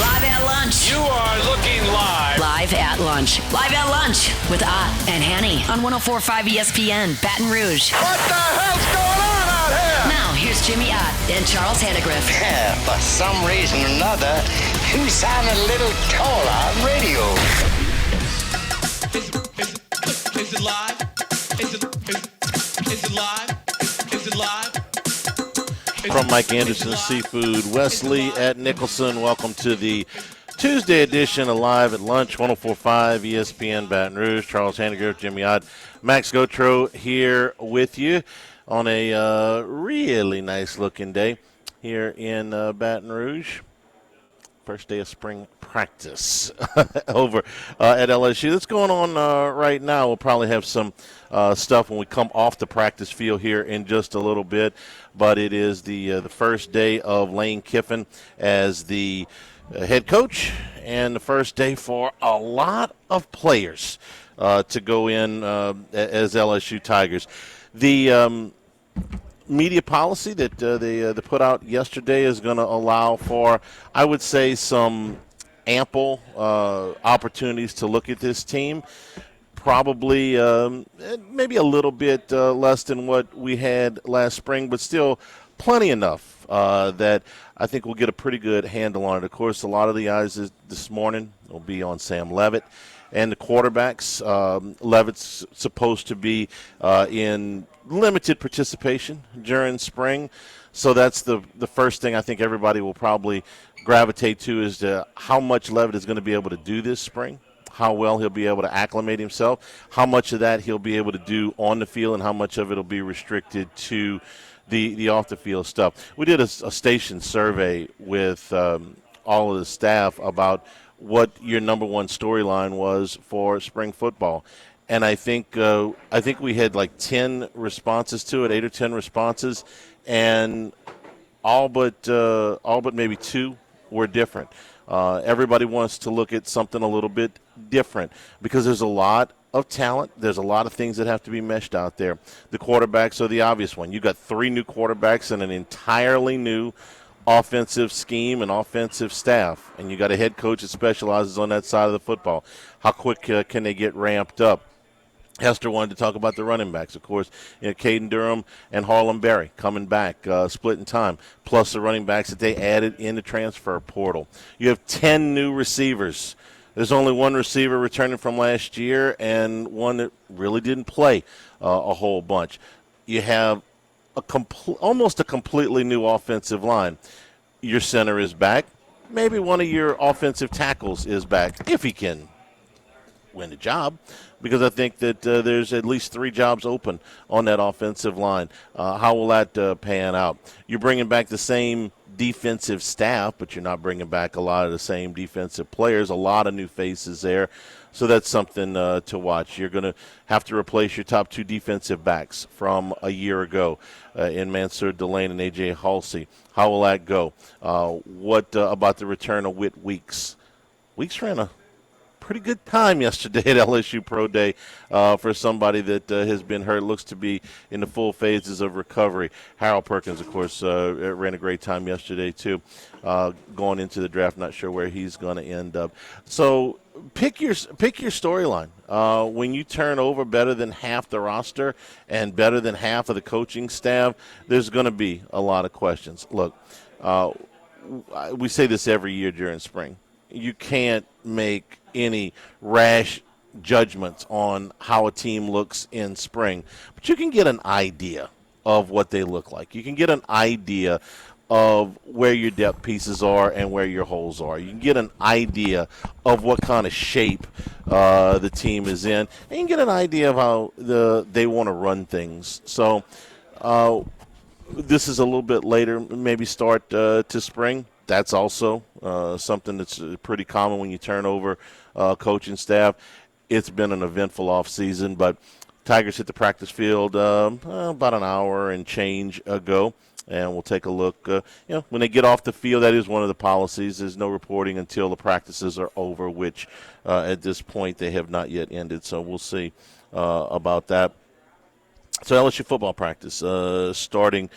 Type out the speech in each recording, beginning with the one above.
Live at lunch. You are looking live. Live at lunch. Live at lunch with Ott and Hanny on 104.5 ESPN, Baton Rouge. What the hell's going on out here? Now, here's Jimmy Ott and Charles Hannegriff. Yeah, for some reason or another, you sound a little taller on radio. Is it live? Is it live? Is it live? From Mike Anderson Seafood, Wesley at Nicholson. Welcome to the Tuesday edition of Live at Lunch, 104.5 ESPN Baton Rouge. Charles Hannegriff, Jimmy Ott, Max Gotro here with you on a really nice-looking day here in Baton Rouge. First day of spring practice over at LSU. That's going on right now. We'll probably have some stuff when we come off the practice field here in just a little bit. But it is the first day of Lane Kiffin as the head coach, and the first day for a lot of players to go in as LSU Tigers. The media policy that they put out yesterday is going to allow for, I would say, some ample opportunities to look at this team. Probably maybe a little bit less than what we had last spring, but still plenty enough that I think we'll get a pretty good handle on it. Of course, a lot of the eyes this morning will be on Sam Leavitt and the quarterbacks. Leavitt's supposed to be in limited participation during spring, so that's the first thing I think everybody will probably gravitate to is how much Leavitt is going to be able to do this spring, how well he'll be able to acclimate himself, how much of that he'll be able to do on the field, and how much of it will be restricted to the off-the-field stuff. We did a station survey with all of the staff about what your number one storyline was for spring football. And I think we had like 10 responses to it, 8 or 10 responses, and all but maybe 2 were different. Everybody wants to look at something a little bit different because there's a lot of talent. There's a lot of things that have to be meshed out there. The quarterbacks are the obvious one. You got 3 new quarterbacks and an entirely new offensive scheme and offensive staff, and you got a head coach that specializes on that side of the football. How quick can they get ramped up? Hester wanted to talk about the running backs, of course. Caden Durham and Harlem Berry coming back, splitting time, plus the running backs that they added in the transfer portal. You have 10 new receivers. There's only one receiver returning from last year and one that really didn't play a whole bunch. You have almost a completely new offensive line. Your center is back. Maybe one of your offensive tackles is back, if he can win the job, because I think that there's at least 3 jobs open on that offensive line. How will that pan out? You're bringing back the same defensive staff, but you're not bringing back a lot of the same defensive players, a lot of new faces there. So that's something to watch. You're going to have to replace your top 2 defensive backs from a year ago in Mansour Delane and A.J. Halsey. How will that go? What about the return of Whit Weeks? Weeks ran a pretty good time yesterday at LSU Pro Day for somebody that has been hurt, looks to be in the full phases of recovery. Harold Perkins, of course, ran a great time yesterday too. Going into the draft, not sure where he's going to end up. So pick your storyline. When you turn over better than half the roster and better than half of the coaching staff, there's going to be a lot of questions. Look, we say this every year during spring. You can't make any rash judgments on how a team looks in spring, but you can get an idea of what they look like. You can get an idea of where your depth pieces are and where your holes are. You can get an idea of what kind of shape the team is in, and you can get an idea of how they want to run things. So this is a little bit later, maybe start to spring. That's also something that's pretty common when you turn over coaching staff. It's been an eventful offseason, but Tigers hit the practice field about an hour and change ago, and we'll take a look. When they get off the field, that is one of the policies. There's no reporting until the practices are over, which at this point they have not yet ended, so we'll see about that. So LSU football practice starting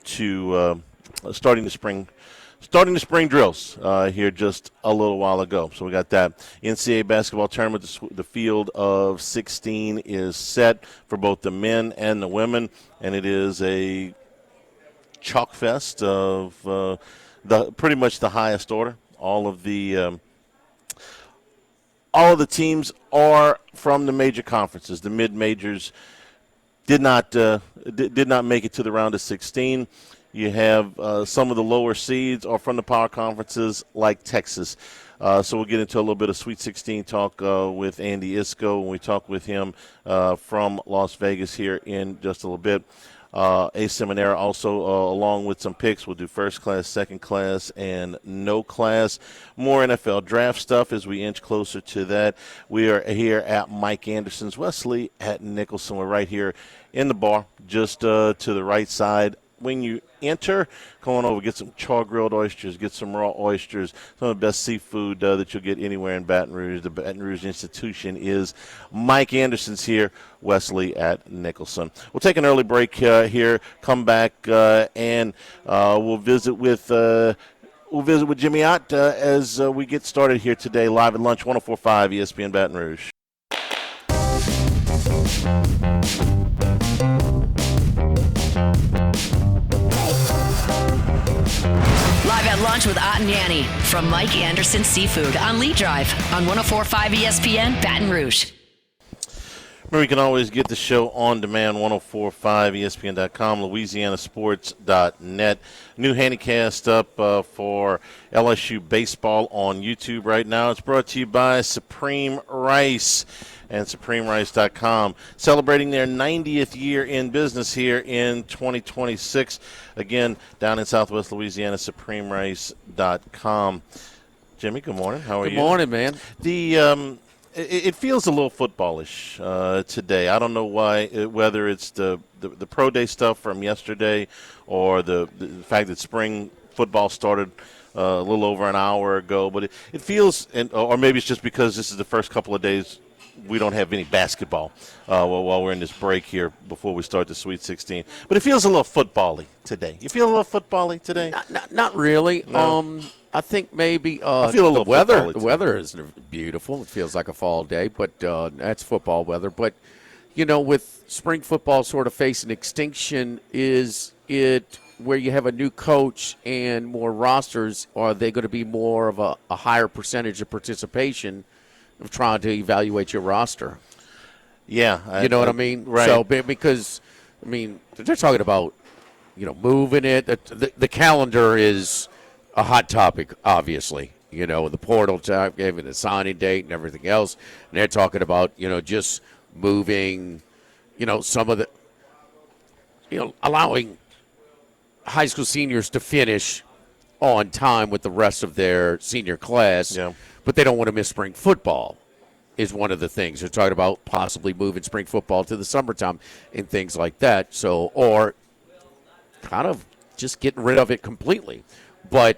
the spring starting the spring drills here just a little while ago. So we got that. NCAA basketball tournament, the field of 16 is set for both the men and the women, and it is a chalk fest of the pretty much the highest order. All of the teams are from the major conferences. The mid-majors did not make it to the round of 16. You have some of the lower seeds are from the power conferences like Texas. So we'll get into a little bit of Sweet 16 talk with Andy Isco when we talk with him from Las Vegas here in just a little bit. A Seminara also, along with some picks. We'll do first class, second class, and no class. More NFL draft stuff as we inch closer to that. We are here at Mike Anderson's, Wesley at Nicholson. We're right here in the bar, just to the right side. When you enter, come on over, get some char-grilled oysters, get some raw oysters, some of the best seafood that you'll get anywhere in Baton Rouge. The Baton Rouge institution is Mike Anderson's here, Wesley at Nicholson. We'll take an early break here, come back, and we'll visit with Jimmy Ott as we get started here today, live at lunch, 104.5 ESPN Baton Rouge. Live at lunch with Ott and Yanni from Mike Anderson Seafood on Lee Drive on 104.5 ESPN Baton Rouge. Remember, you can always get the show on demand, 1045ESPN.com, LouisianaSports.net. New Handicast up for LSU baseball on YouTube right now. It's brought to you by Supreme Rice and SupremeRice.com, celebrating their 90th year in business here in 2026. Again, down in Southwest Louisiana, SupremeRice.com. Jimmy, good morning. How are you? Good morning, man. It feels a little footballish today. I don't know why, whether it's the pro day stuff from yesterday or the fact that spring football started a little over an hour ago. But it feels, or maybe it's just because this is the first couple of days we don't have any basketball while we're in this break here before we start the Sweet 16. But it feels a little football-y today. You feel a little football-y today? Not really. No. I think maybe I feel a little the weather. football-y The today. weather is beautiful. It feels like a fall day, but that's football weather. But with spring football sort of facing extinction, is it where you have a new coach and more rosters? Are they going to be more of a higher percentage of participation of trying to evaluate your roster? Yeah. You know what I mean? Right. So, because, they're talking about, moving it. The calendar is a hot topic, obviously. The portal time, giving the signing date and everything else. And they're talking about, just moving, some of the, allowing high school seniors to finish on time with the rest of their senior class. Yeah. But they don't want to miss spring football is one of the things. They're talking about possibly moving spring football to the summertime and things like that. So, or kind of just getting rid of it completely. But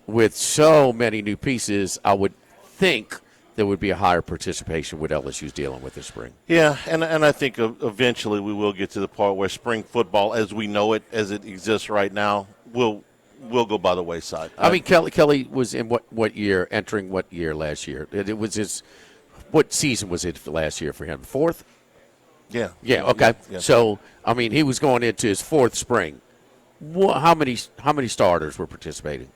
with so many new pieces, I would think there would be a higher participation with LSU's dealing with this spring. Yeah, and I think eventually we will get to the part where spring football, as we know it, as it exists right now, will go by the wayside. Kelly was in what year? Entering what year last year? It was his. What season was it last year for him? Fourth. Yeah. Yeah. Okay. Yeah. So he was going into his fourth spring. How many starters were participating?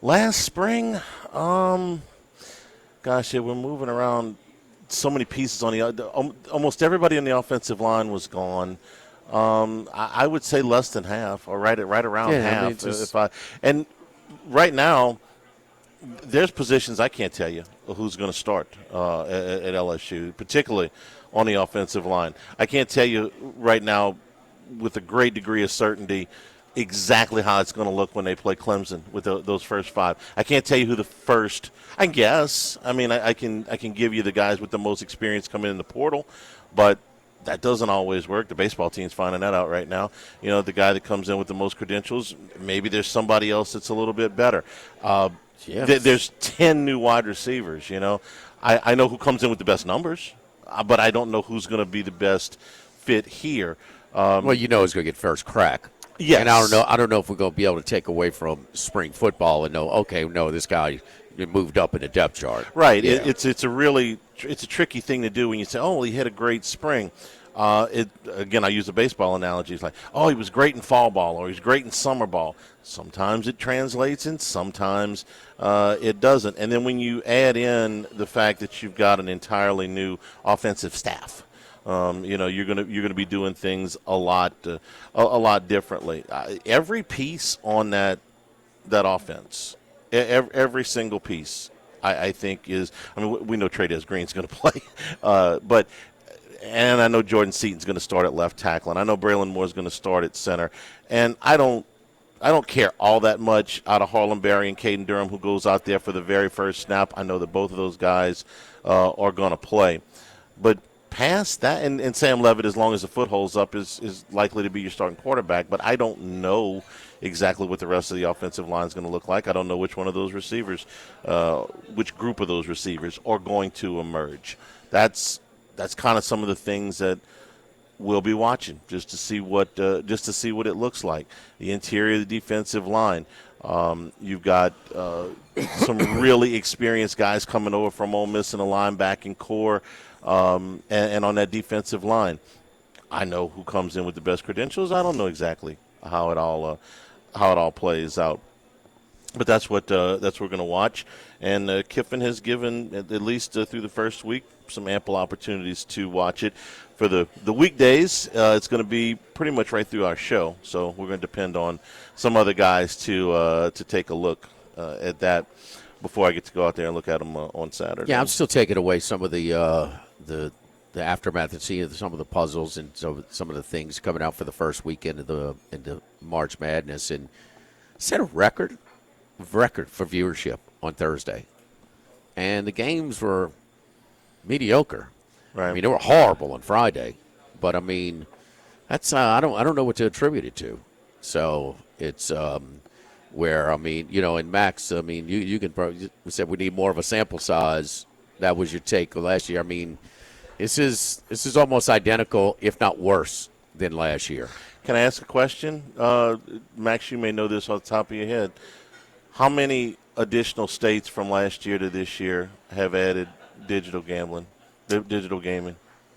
Last spring, we're moving around so many pieces on the almost everybody on the offensive line was gone. I would say less than half, or right around half. And right now, there's positions I can't tell you who's going to start at LSU, particularly on the offensive line. I can't tell you right now with a great degree of certainty exactly how it's going to look when they play Clemson with those first five. I can't tell you who the first. I guess. I can give you the guys with the most experience coming in the portal, but that doesn't always work. The baseball team's finding that out right now. The guy that comes in with the most credentials, maybe there's somebody else that's a little bit better. Yes. There's 10 new wide receivers, I know who comes in with the best numbers, but I don't know who's going to be the best fit here. Well, he's going to get first crack. Yes. And I don't know if we're going to be able to take away from spring football and know, okay, no, this guy moved up in the depth chart. Right. Yeah. It's a tricky thing to do when you say, oh, he had a great spring. Again, I use a baseball analogy. It's like, oh, he was great in fall ball or he's great in summer ball. Sometimes it translates and sometimes it doesn't. And then when you add in the fact that you've got an entirely new offensive staff, you're gonna be doing things a lot differently. Every piece on that offense, every single piece, I think is. I mean, we know Trey Green's going to play, but. And I know Jordan Seaton's going to start at left tackle, and I know Braylon Moore's going to start at center. And I don't care all that much out of Harlem Berry and Caden Durham, who goes out there for the very first snap. I know that both of those guys are going to play. But past that, and Sam Levitt, as long as the foot holds up, is likely to be your starting quarterback. But I don't know exactly what the rest of the offensive line is going to look like. I don't know which one of those receivers, which group of those receivers are going to emerge. That's kind of some of the things that we'll be watching just to see what it looks like. The interior of the defensive line. You've got some really experienced guys coming over from Ole Miss in the linebacking core, and on that defensive line. I know who comes in with the best credentials. I don't know exactly how it all plays out. But that's what we're going to watch. And Kiffin has given, at least through the first week, some ample opportunities to watch it. For the weekdays, it's going to be pretty much right through our show. So we're going to depend on some other guys to take a look at that before I get to go out there and look at them on Saturday. Yeah, I'm still taking away some of the aftermath and seeing some of the puzzles and some of the things coming out for the first weekend into March Madness, and set a record for viewership on Thursday, and the games were mediocre. Right. I mean, they were horrible on Friday, but I mean, that's I don't know what to attribute it to. So it's where, I mean, and Max, I mean, you can probably, we said we need more of a sample size. That was your take last year. I mean, this is almost identical, if not worse, than last year. Can I ask a question? Max, you may know this off the top of your head. How many additional states from last year to this year have added digital gaming?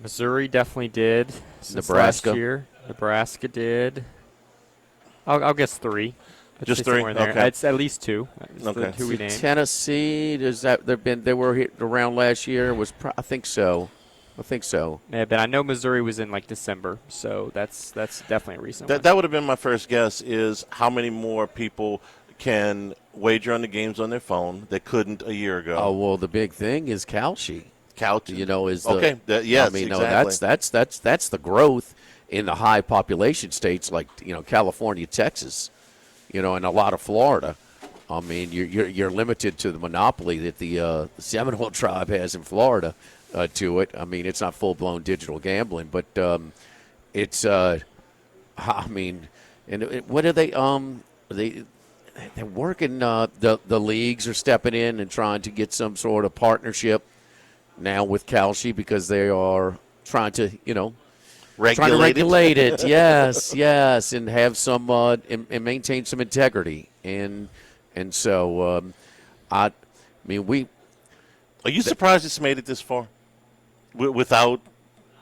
Missouri definitely did. Nebraska. Last year. Nebraska did. I'll guess 3. Just 3? Okay. It's at least 2. Okay. Who we named. Tennessee, they were around last year? I think so. Yeah, but I know Missouri was in like December, so that's definitely a recent one. That would have been my first guess, is how many more people can wager on the games on their phone that couldn't a year ago. Oh, well, the big thing is Calci. Is the, okay. Yes, I mean, exactly. No, that's the growth in the high population states like California, Texas, and a lot of Florida. I mean, you're limited to the monopoly that the Seminole tribe has in Florida to it. I mean, it's not full blown digital gambling, but it's I mean, and what are they? They're working. The leagues are stepping in and trying to get some sort of partnership now with Calci, because they are trying to regulate it. yes, and have some and maintain some integrity, and so I mean Are you surprised it's made it this far without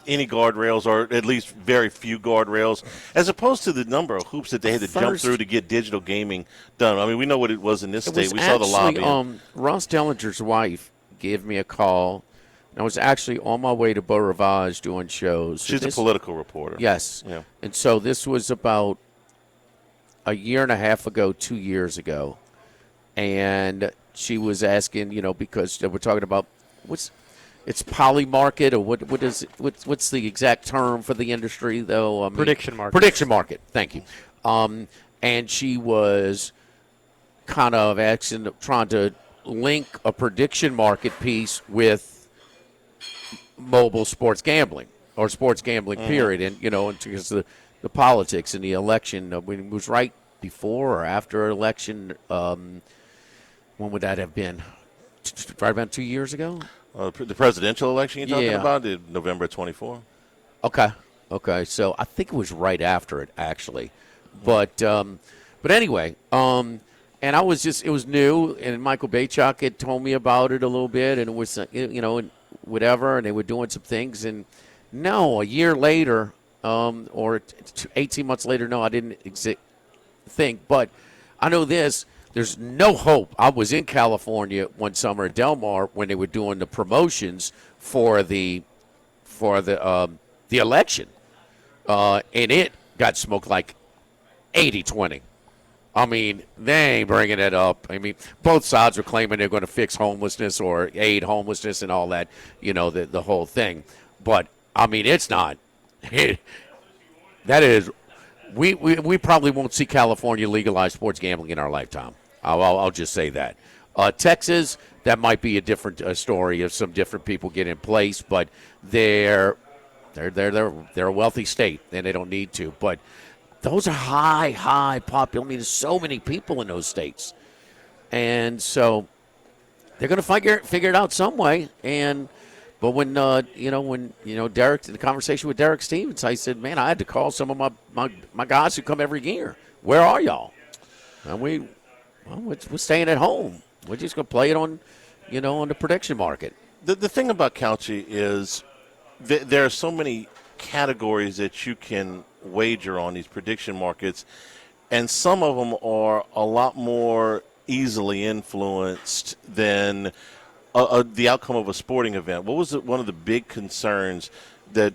any guardrails, or at least very few guardrails, as opposed to the number of hoops that they had to jump through to get digital gaming done? I mean, we know what it was in this state. We saw the lobby. Ross Dellinger's wife gave me a call. I was actually on my way to Beau Rivage doing shows. She's a political reporter. Yes. Yeah. And so this was about a year and a half ago, 2 years ago. And she was asking, because we're talking about it's poly market, or what's the exact term for the industry, though? Prediction market. Prediction market. Thank you. And she was kind of trying to link a prediction market piece with mobile sports gambling, or sports gambling period, and because the politics and the election, when it was right before or after election, when would that have been? Right about 2 years ago. The presidential election you're talking about, November 24. Okay. So I think it was right after it, actually. But anyway, and I was it was new, and Michael Baychuk had told me about it a little bit, and it was, and whatever, and they were doing some things, and no, a year later, or 18 months later, no, I didn't think, but I know this. There's no hope. I was in California one summer at Del Mar when they were doing the promotions for the election, and it got smoked like 80-20. I mean, they ain't bringing it up. I mean, both sides are claiming they're going to fix homelessness or aid homelessness and all that, the whole thing. But, I mean, it's not. That is, we probably won't see California legalize sports gambling in our lifetime. I'll just say that. Texas, that might be a different story if some different people get in place, but they're a wealthy state and they don't need to. But those are high popular. I mean, there's so many people in those states, and so they're going to figure it out some way. But when Derek, in the conversation with Derek Stevens, I said, man, I had to call some of my guys who come every year. Where are y'all? And we're staying at home. We're just going to play it on the prediction market. The thing about Couchy is there are so many categories that you can wager on these prediction markets, and some of them are a lot more easily influenced than the outcome of a sporting event. What was one of the big concerns that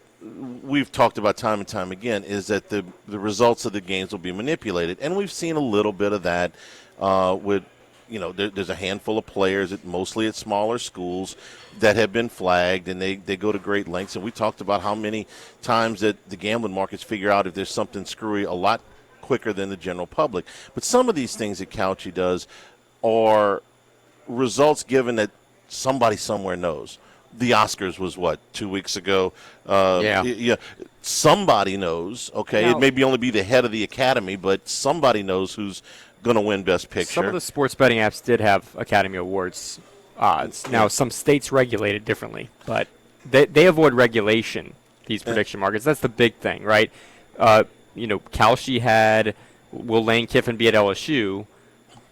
we've talked about time and time again is that the results of the games will be manipulated, and we've seen a little bit of that with there's a handful of players, mostly at smaller schools, that have been flagged, and they go to great lengths. And we talked about how many times that the gambling markets figure out if there's something screwy a lot quicker than the general public. But some of these things that Couchy does are results given that somebody somewhere knows. The Oscars was, 2 weeks ago? Yeah. Somebody knows, okay? Now, it may only be the head of the academy, but somebody knows who's going to win Best Picture. Some of the sports betting apps did have Academy Awards odds. Now, some states regulate it differently, but they avoid regulation, these prediction markets. That's the big thing, right? Kalshi had will Lane Kiffin be at LSU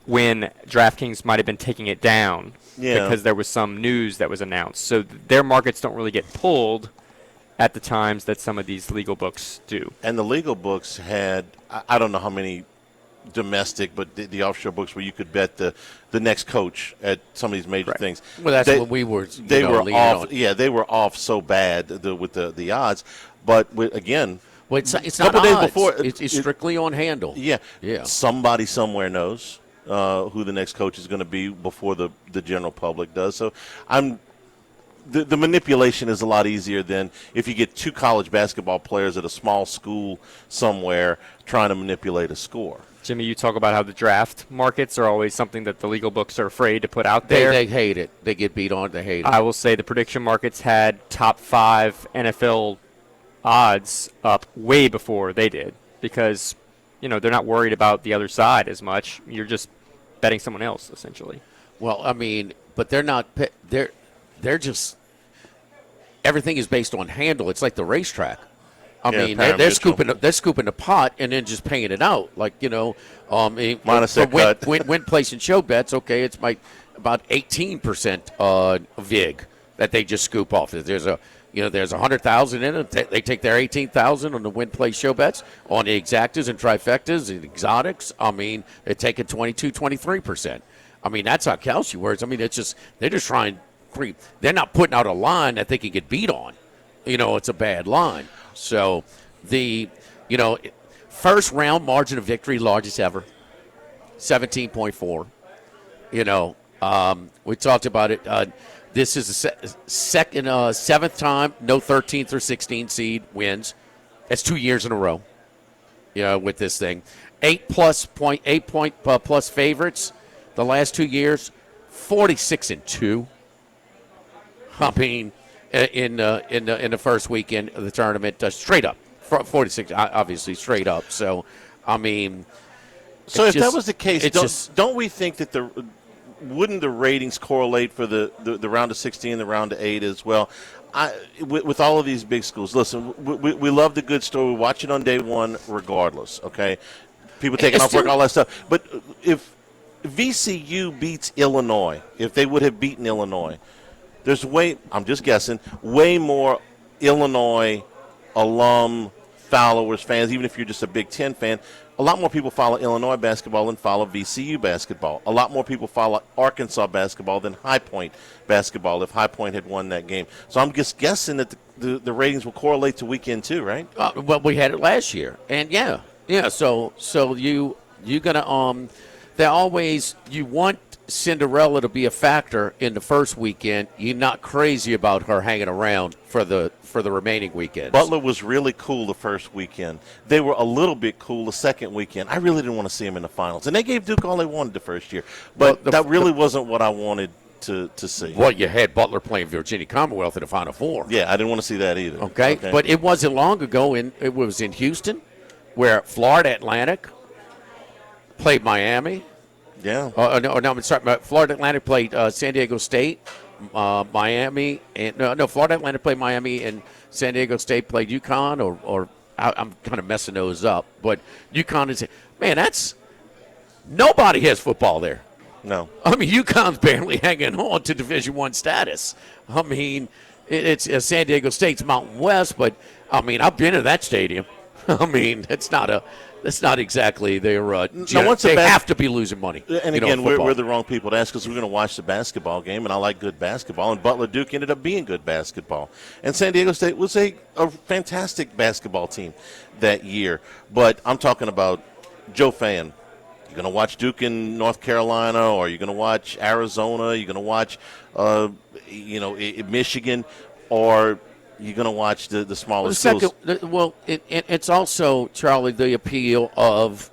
when DraftKings might have been taking it down because there was some news that was announced. So their markets don't really get pulled at the times that some of these legal books do. And the legal books had, I don't know how many domestic, but the offshore books where you could bet the next coach at some of these major things. Well, that's what we were. They were off. On. Yeah, they were off so bad with the odds. But again, well, it's not days odds. Before, it's strictly on handle. Yeah. Somebody somewhere knows who the next coach is going to be before the general public does. So the manipulation is a lot easier than if you get two college basketball players at a small school somewhere trying to manipulate a score. Jimmy, you talk about how the draft markets are always something that the legal books are afraid to put out there. They hate it. They get beat on. They hate it. I will say the prediction markets had top 5 NFL odds up way before they did because, they're not worried about the other side as much. You're just betting someone else, essentially. Well, I mean, but they're not – they're just – everything is based on handle. It's like the racetrack. I mean, they're scooping the pot and then just paying it out. Like, minus their cut. Win, place, and show bets, okay, it's about 18% vig that they just scoop off. There's there's 100,000 in it. They take their 18,000 on the win, place, show bets on the exactas and trifectas and exotics. I mean, they're taking 22, 23%. I mean, that's how Kalshi works. I mean, they're just trying. They're not putting out a line that they can get beat on. It's a bad line. So the first round margin of victory, largest ever, 17.4. We talked about it. This is the seventh time no 13th or 16th seed wins. That's 2 years in a row. With this thing, 8 point plus favorites the last 2 years, 46-2. I mean, in the first weekend of the tournament, straight up, 46, obviously straight up. So, I mean, so if that was the case, don't we think that wouldn't the ratings correlate for the round of 16, the round of 8 as well? With all of these big schools, listen, we love the good story. We watch it on day one regardless, okay? people taking off work, all that stuff. But if VCU beats Illinois, if they would have beaten Illinois, there's I'm just guessing, way more Illinois alum followers, fans, even if you're just a Big Ten fan. A lot more people follow Illinois basketball than follow VCU basketball. A lot more people follow Arkansas basketball than High Point basketball if High Point had won that game. So I'm just guessing that the ratings will correlate to weekend two, right? Well, we had it last year, and yeah. So you're gonna they always you want Cinderella to be a factor in the first weekend. You're not crazy about her hanging around for the remaining weekends. Butler was really cool the first weekend. They were a little bit cool the second weekend. I really didn't want to see them in the finals, and they gave Duke all they wanted the first year. But that really wasn't what I wanted to see. Well, you had Butler playing Virginia Commonwealth in the Final Four. Yeah, I didn't want to see that either. Okay. But it wasn't long ago. It was in Houston, where Florida Atlantic played Miami. Yeah. No, I'm sorry. Florida Atlantic played San Diego State, Miami, and Florida Atlantic played Miami, and San Diego State played UConn. Or I'm kind of messing those up, but UConn is nobody has football there. No. I mean, UConn's barely hanging on to Division I status. I mean, it's San Diego State's Mountain West, but I mean, I've been to that stadium. I mean, that's not exactly their. They have to be losing money. And again, we're the wrong people to ask because we're going to watch the basketball game, and I like good basketball. And Butler Duke ended up being good basketball, and San Diego State was a fantastic basketball team that year. But I'm talking about Joe Fan. You're going to watch Duke in North Carolina, or you're going to watch Arizona. You're going to watch, Michigan, or you're going to watch the smaller schools. It's also, Charlie, the appeal of,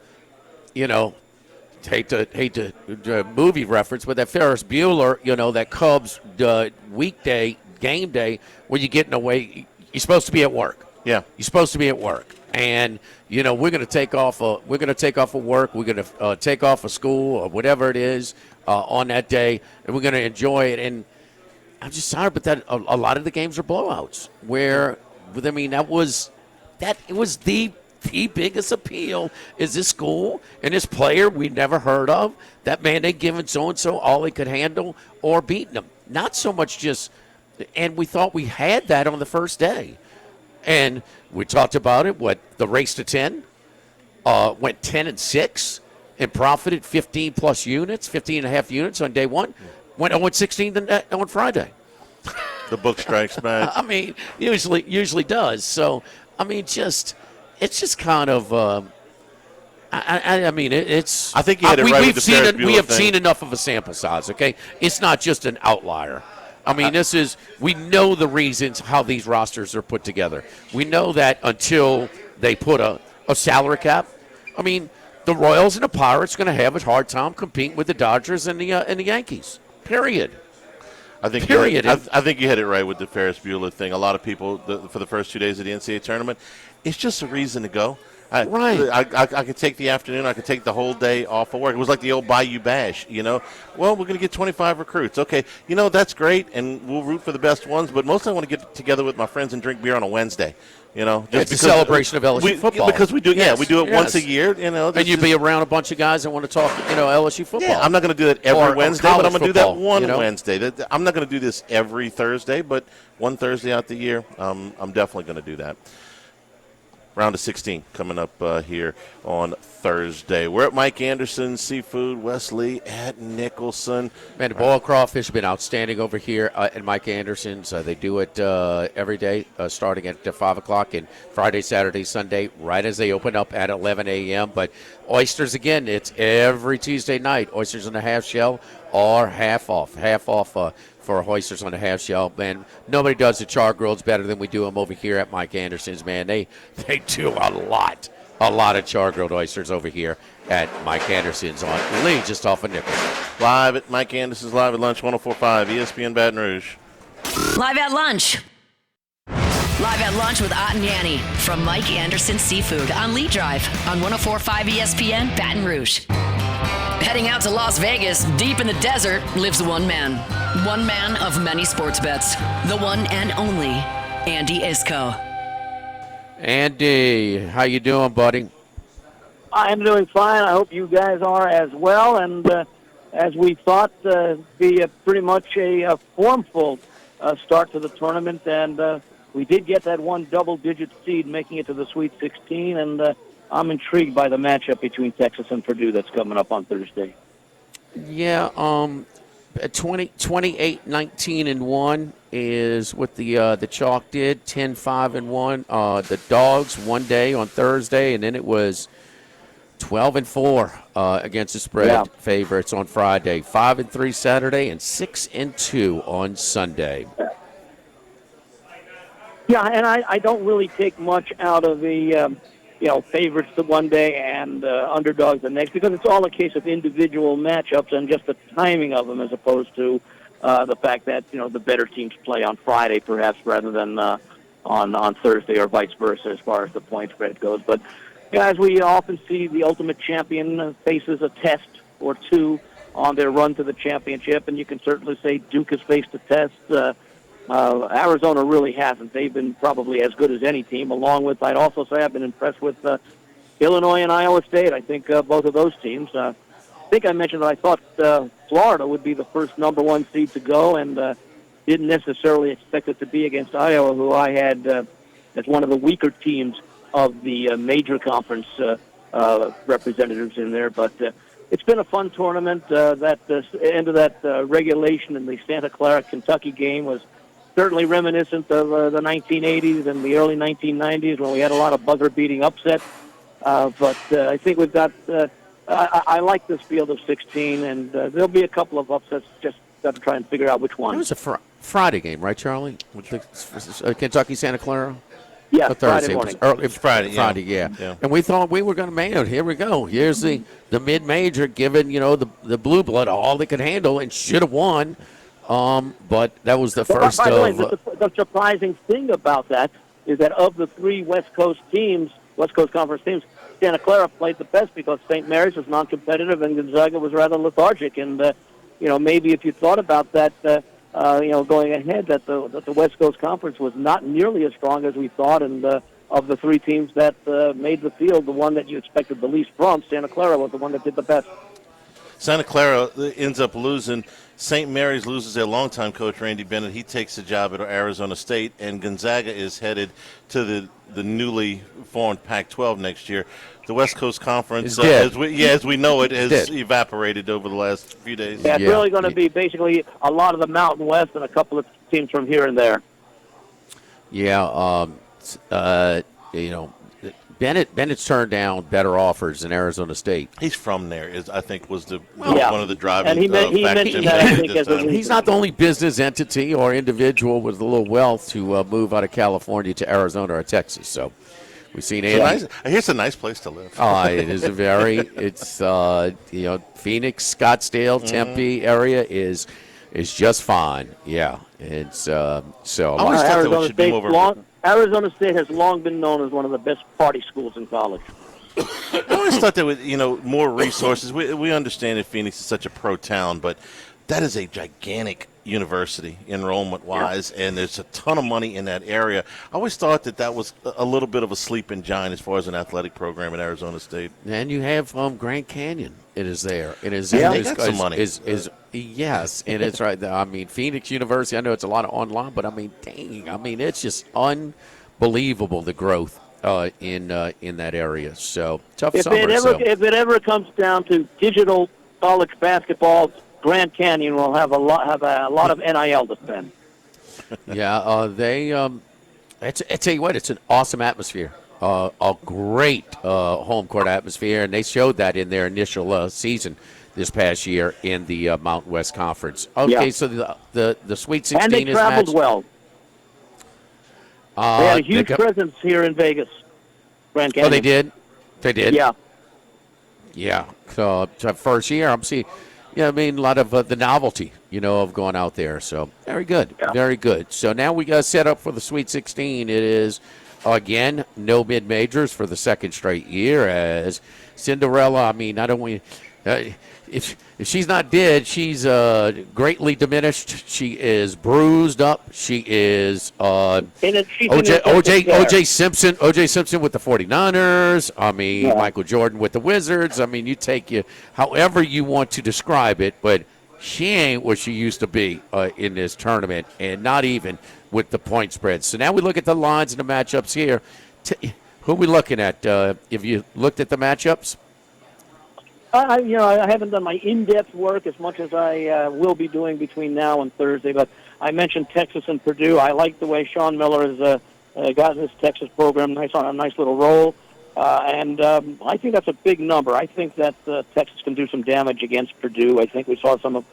hate to movie reference, but that Ferris Bueller, that Cubs weekday game day where you're getting away. You're supposed to be at work. Yeah, you're supposed to be at work, and we're going to take off. We're going to take off of work. We're going to take off of school or whatever it is on that day, and we're going to enjoy it. And I'm just sorry, but that a lot of the games are blowouts. It was the biggest appeal is this school and this player we never heard of. That man they giving so and so all they could handle or beating them. Not so much just, and we thought we had that on the first day, and we talked about it. The race to 10 went 10-6 and profited 15 plus units, 15 and a half units on day one. Went 0-16 on Friday. The book strikes back. I mean, usually does. So, I mean, it's just kind of. I think you had it right with the Ferris Bueller we have thing. seen enough of a sample size. Okay, it's not just an outlier. I mean, we know the reasons how these rosters are put together. We know that until they put a salary cap. I mean, the Royals and the Pirates are going to have a hard time competing with the Dodgers and the Yankees. Period. I think you had it right with the Ferris Bueller thing. A lot of people, for the first 2 days of the NCAA tournament, it's just a reason to go. Right. I could take the afternoon. I could take the whole day off of work. It was like the old Bayou Bash, Well, we're going to get 25 recruits. Okay, that's great, and we'll root for the best ones. But mostly I want to get together with my friends and drink beer on a Wednesday. It's a celebration of LSU football. Because we do, we do it once a year. And you'd be around a bunch of guys that want to talk, LSU football. Yeah, I'm not going to do that every Wednesday, but I'm going to do that one Wednesday. I'm not going to do this every Thursday, but one Thursday out the year, I'm definitely going to do that. Round of 16 coming up here on Thursday. We're at Mike Anderson's Seafood, Wesley at Nicholson. Man, the boiled crawfish have been outstanding over here at Mike Anderson's. They do it every day starting at 5 o'clock and Friday, Saturday, Sunday, right as they open up at 11 a.m. But oysters, again, it's every Tuesday night. Oysters on the half shell are half off for oysters on the half shell. Man, nobody does the char grills better than we do them over here at Mike Anderson's, man. They do a lot of char grilled oysters over here at Mike Anderson's on Lee, just off of Nicholson. Live at Mike Anderson's, live at lunch, 104.5 ESPN Baton Rouge. Live at lunch. Live at lunch with Ott and Yanni from Mike Anderson Seafood on Lee Drive on 104.5 ESPN Baton Rouge. Heading out to Las Vegas, deep in the desert, lives one man. One man of many sports bets. The one and only Andy Isco. Andy, how you doing, buddy? I'm doing fine. I hope you guys are as well. And as we thought, be pretty much a formful start to the tournament. And we did get that one double-digit seed making it to the Sweet 16. And I'm intrigued by the matchup between Texas and Purdue that's coming up on Thursday. Yeah, 28-19-1 is what the Chalk did. 10-5-1. The Dogs one day on Thursday, and then it was 12-4 against the spread favorites on Friday. 5-3 Saturday, and 6-2 on Sunday. Yeah, and I don't really take much out of the favorites the one day and underdogs the next, because it's all a case of individual matchups and just the timing of them, as opposed to the fact that the better teams play on Friday perhaps rather than on Thursday, or vice versa as far as the point spread goes. But as we often see, the ultimate champion faces a test or two on their run to the championship, and you can certainly say Duke has faced a test. Arizona really hasn't. They've been probably as good as any team, along with, I'd also say, I've been impressed with Illinois and Iowa State. I think both of those teams. I think I mentioned that I thought Florida would be the first number one seed to go, and didn't necessarily expect it to be against Iowa, who I had as one of the weaker teams of the major conference representatives in there. But it's been a fun tournament. That end of that regulation in the Santa Clara, Kentucky game was certainly reminiscent of the 1980s and the early 1990s, when we had a lot of buzzer-beating upsets. But I think we've got I like this field of 16, and there'll be a couple of upsets. Just got to try and figure out which one. It was a Friday game, right, Charlie? With the Kentucky Santa Clara? Yeah, Thursday. Friday morning. It's Friday, yeah. And we thought we were going to man it. Here we go. Here's the mid-major, giving the blue blood all they could handle and should have won. But that was the first. By the way, the surprising thing about that is that of the three West Coast Conference teams, Santa Clara played the best because St. Mary's was non-competitive and Gonzaga was rather lethargic. And maybe if you thought about that. Going ahead, that the West Coast Conference was not nearly as strong as we thought, and of the three teams that made the field, the one that you expected the least from, Santa Clara, was the one that did the best. Santa Clara ends up losing. St. Mary's loses their longtime coach, Randy Bennett. He takes the job at Arizona State, and Gonzaga is headed to the newly formed Pac-12 next year. The West Coast Conference, as we know it, has evaporated over the last few days. Yeah, it's really going to be basically a lot of the Mountain West and a couple of teams from here and there. Yeah, Bennett's turned down better offers than Arizona State. He's from there, I think, was one of the driving and he mentioned that, I think, as a He's not the only business entity or individual with a little wealth to move out of California to Arizona or Texas. So we've seen Andy. It's a nice place to live. It is Phoenix, Scottsdale, Tempe area is just fine. Yeah, it's Arizona State has long been known as one of the best party schools in college. I always thought that with more resources. We understand that Phoenix is such a pro town, but that is a gigantic university enrollment-wise, and there's a ton of money in that area. I always thought that was a little bit of a sleeping giant as far as an athletic program at Arizona State. And you have Grand Canyon. It is there. It is. They got some money. Yes, and it's right there. I mean, Phoenix University. I know it's a lot of online, but it's just unbelievable the growth in that area. So tough summer. If it ever comes down to digital college basketball, Grand Canyon will have a lot of NIL to spend. Yeah, I tell you what, it's an awesome atmosphere. A great home court atmosphere, and they showed that in their initial season this past year in the Mountain West Conference. Okay, so the Sweet 16 and they traveled well. They had a huge presence here in Vegas, Grand Canyon. Oh, they did? They did? Yeah. Yeah. So first year, I'm seeing. Yeah, I mean, a lot of the novelty, of going out there. So very good, very good. So now we got set up for the Sweet 16. It is, again, no mid-majors for the second straight year as Cinderella. I mean, if she's not dead, she's greatly diminished. She is bruised up. She is OJ Simpson with the 49ers. I mean, Michael Jordan with the Wizards. I mean, you take however you want to describe it, but she ain't what she used to be in this tournament, and not even with the point spread. So now we look at the lines and the matchups here. Who are we looking at? Have you looked at the matchups? I haven't done my in-depth work as much as I will be doing between now and Thursday, but I mentioned Texas and Purdue. I like the way Sean Miller has gotten this Texas program on a nice little roll, and I think that's a big number. I think that Texas can do some damage against Purdue. I think we saw some of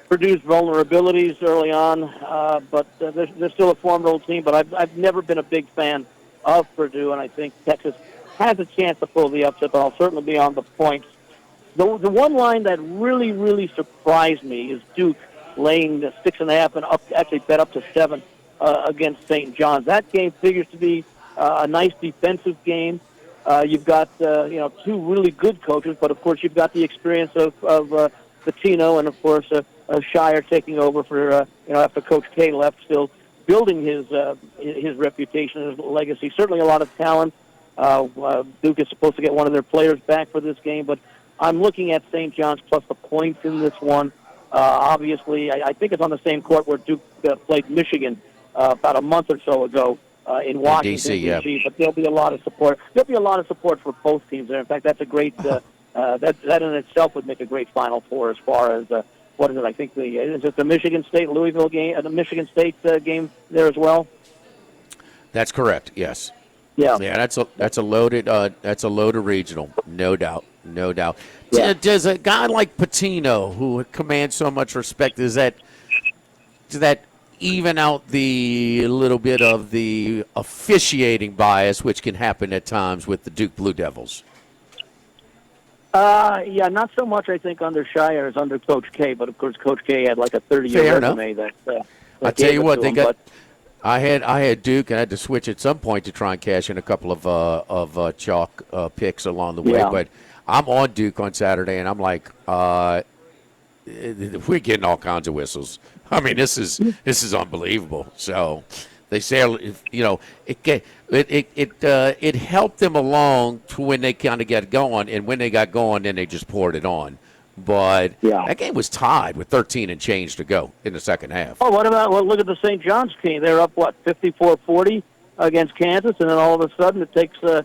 Purdue's vulnerabilities early on, but they're still a formidable team, but I've never been a big fan of Purdue, and I think Texas has a chance to pull the upset, but I'll certainly be on the points. The one line that really, really surprised me is Duke laying the 6.5 and actually bet up to 7 against St. John's. That game figures to be a nice defensive game. You've got two really good coaches, but of course you've got the experience of Pitino and of course Shire taking over for after Coach K left, still building his reputation and his legacy. Certainly a lot of talent. Duke is supposed to get one of their players back for this game, but I'm looking at St. John's plus the points in this one. Obviously, I think it's on the same court where Duke played Michigan about a month or so ago in Washington, D.C. But there'll be a lot of support. There'll be a lot of support for both teams there. In fact, that's a great that in itself would make a great Final Four as far as what is it? I think is it the Michigan State Louisville game, the Michigan State game there as well. That's correct. Yes. Yeah. Yeah. That's a loaded regional, no doubt. No doubt. Yeah. Does a guy like Pitino, who commands so much respect, does that even out the little bit of the officiating bias, which can happen at times with the Duke Blue Devils? Yeah, not so much, I think, under Shire as under Coach K, but of course Coach K had like a 30-year resume that I tell you what, they got. I had Duke, and I had to switch at some point to try and cash in a couple of chalk picks along the way, but I'm on Duke on Saturday, and I'm like, we're getting all kinds of whistles. I mean, this is unbelievable. So they say, it helped them along to when they kind of got going, and when they got going, then they just poured it on. But that game was tied with 13 and change to go in the second half. Oh, look at the St. John's team. They're up, 54-40 against Kansas, and then all of a sudden it takes the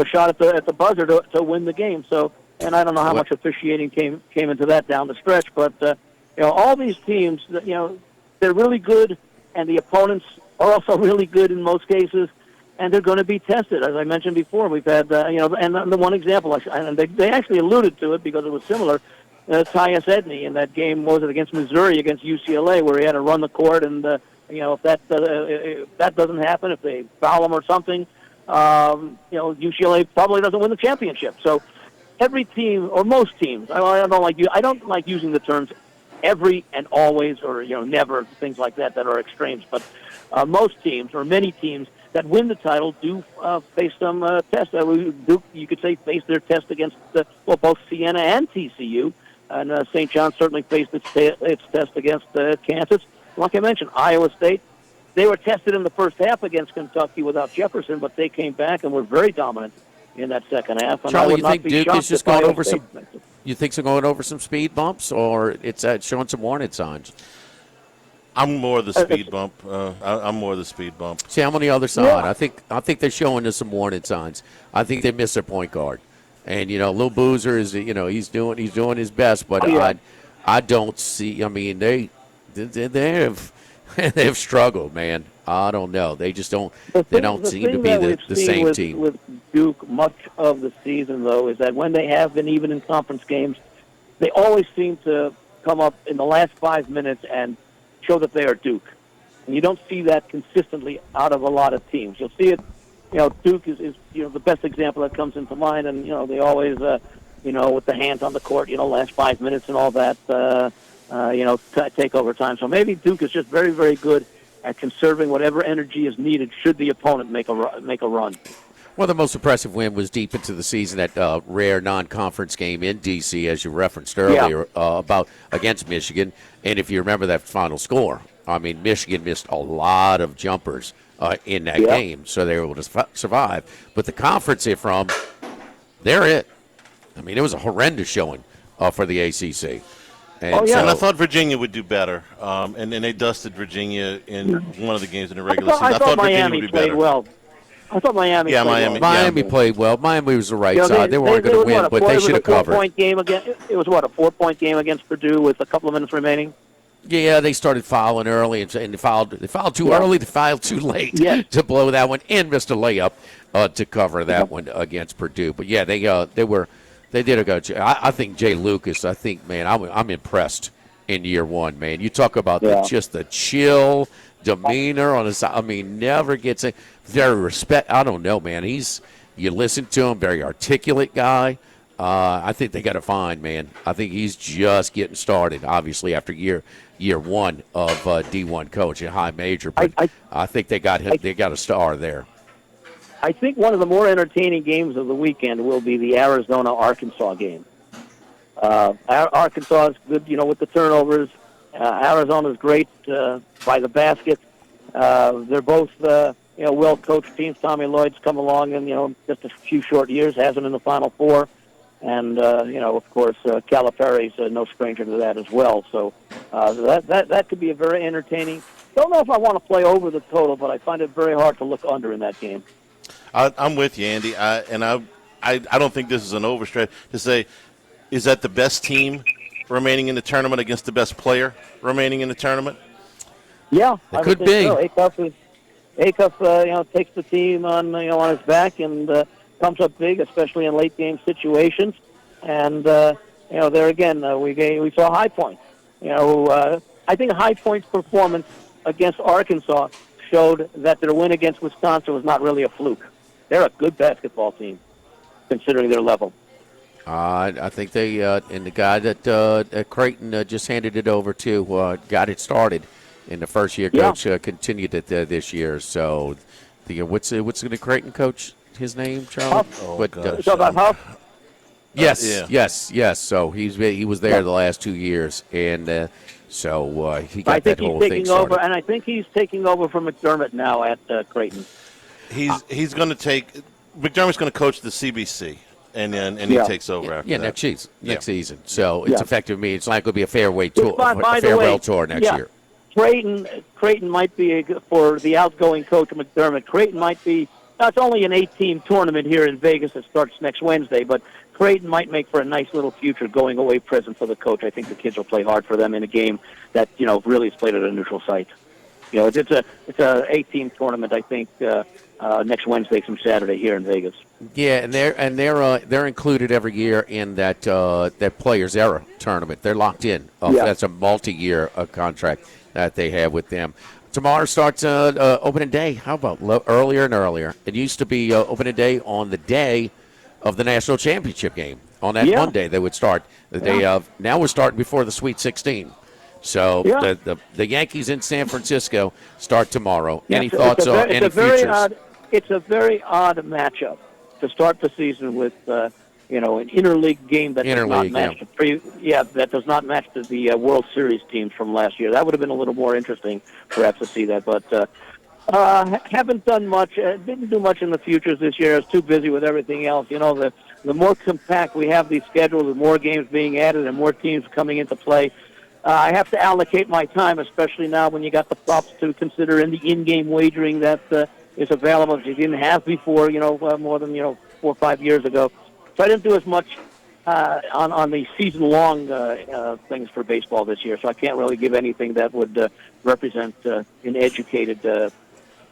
shot at the buzzer to win the game. So, and I don't know how much officiating came into that down the stretch, but all these teams, they're really good, and the opponents are also really good in most cases, and they're going to be tested. As I mentioned before, we've had and the one example, and they actually alluded to it because it was similar. Tyus Edney in that game, was it against Missouri, against UCLA, where he had to run the court, and if that doesn't happen, if they foul him or something. UCLA probably doesn't win the championship. So every team, or most teams, I don't like using the terms every and always, or never, things like that are extremes. But most teams, or many teams that win the title, do face some tests. You could say face their test against both Siena and TCU, and St. John's certainly faced its test against Kansas. Like I mentioned, Iowa State. They were tested in the first half against Kentucky without Jefferson, but they came back and were very dominant in that second half. And Charlie, you think Duke is just going over some? You think they're going over some speed bumps, or it's showing some warning signs? I'm more the speed bump. I'm more the speed bump. See, I'm on the other side. Yeah. I think they're showing us some warning signs. I think they miss their point guard, and Lil Boozer is he's doing his best, but I don't see. I mean, they have struggled, man. I don't know. They just don't. They don't seem to be the same team. With Duke, much of the season though, is that when they have been even in conference games, they always seem to come up in the last 5 minutes and show that they are Duke. And you don't see that consistently out of a lot of teams. You'll see it. Duke is the best example that comes into mind, and they always with the hands on the court, last 5 minutes and all that. Take over time. So maybe Duke is just very, very good at conserving whatever energy is needed should the opponent make a run. Well, the most impressive win was deep into the season, that rare non-conference game in D.C., as you referenced earlier, about against Michigan. And if you remember that final score, I mean, Michigan missed a lot of jumpers in that game, so they were able to survive. But the conference they're from, they're it. I mean, it was a horrendous showing for the ACC. And and I thought Virginia would do better, and they dusted Virginia in one of the games in the regular season. I thought Virginia Miami would be played better. well. I thought Miami played well. Miami played well. Miami was the right side. They weren't going to win, but they should have covered. It was, a 4-point game against Purdue with a couple of minutes remaining? Yeah, they started fouling early, and they fouled too early, they fouled too late to blow that one, and missed a layup to cover that one against Purdue. But, yeah, they did a good job. I think Jay Lucas, man, I'm impressed in year one, man. You talk about just the chill demeanor on his. I mean, never gets a very respect. I don't know, man. You listen to him, very articulate guy. I think they got to find, man. I think he's just getting started. Obviously, after year one of D1 coach, a high major, but I think they got a star there. I think one of the more entertaining games of the weekend will be the Arizona-Arkansas game. Arkansas is good, with the turnovers. Arizona's great by the basket. They're both, well-coached teams. Tommy Lloyd's come along in, just a few short years, hasn't in the Final Four. And, of course, Calipari's no stranger to that as well. So that could be a very entertaining. Don't know if I want to play over the total, but I find it very hard to look under in that game. I'm with you, Andy. I don't think this is an overstretch to say, is that the best team remaining in the tournament against the best player remaining in the tournament? Yeah, it could be. So. Acuff, takes the team on his back and comes up big, especially in late game situations. And there again, we saw High Point. I think High Point's performance against Arkansas showed that their win against Wisconsin was not really a fluke. They're a good basketball team, considering their level. I think they and the guy that Creighton just handed it over to got it started in the first year. Coach continued it this year. So, what's the Creighton coach? His name, Charlie? Huff. About Huff? Yes. So he was there the last 2 years, and so he got that whole thing started. Over, and I think he's taking over from McDermott now at Creighton. He's going to take McDermott's going to coach the CBC. And he takes over after that. Next season. So it's effective. It's not going to be a farewell tour next year. Creighton might be, for the outgoing coach McDermott, Creighton might be, it's only an 8-team tournament here in Vegas that starts next Wednesday, but Creighton might make for a nice little future going away present for the coach. I think the kids will play hard for them in a game that, really is played at a neutral site. It's a 8-team tournament, I think, next Wednesday from Saturday here in Vegas. Yeah, and they're included every year in that Players Era tournament. They're locked in. That's a multi-year contract that they have with them. Tomorrow starts opening day. How about earlier and earlier? It used to be opening day on the day of the national championship game. On that Monday, they would start the day of. Now we're starting before the Sweet 16. So the Yankees in San Francisco start tomorrow. Any thoughts on any futures? It's a very odd matchup to start the season with, an interleague game that does not match that does not match the World Series teams from last year. That would have been a little more interesting, perhaps, to see that. But haven't done much. Didn't do much in the futures this year. I was too busy with everything else. The more compact we have these schedules, the more games being added and more teams coming into play. I have to allocate my time, especially now when you got the props to consider in the in-game wagering that is available that you didn't have before, more than 4 or 5 years ago. So I didn't do as much on the season-long things for baseball this year, so I can't really give anything that would represent an educated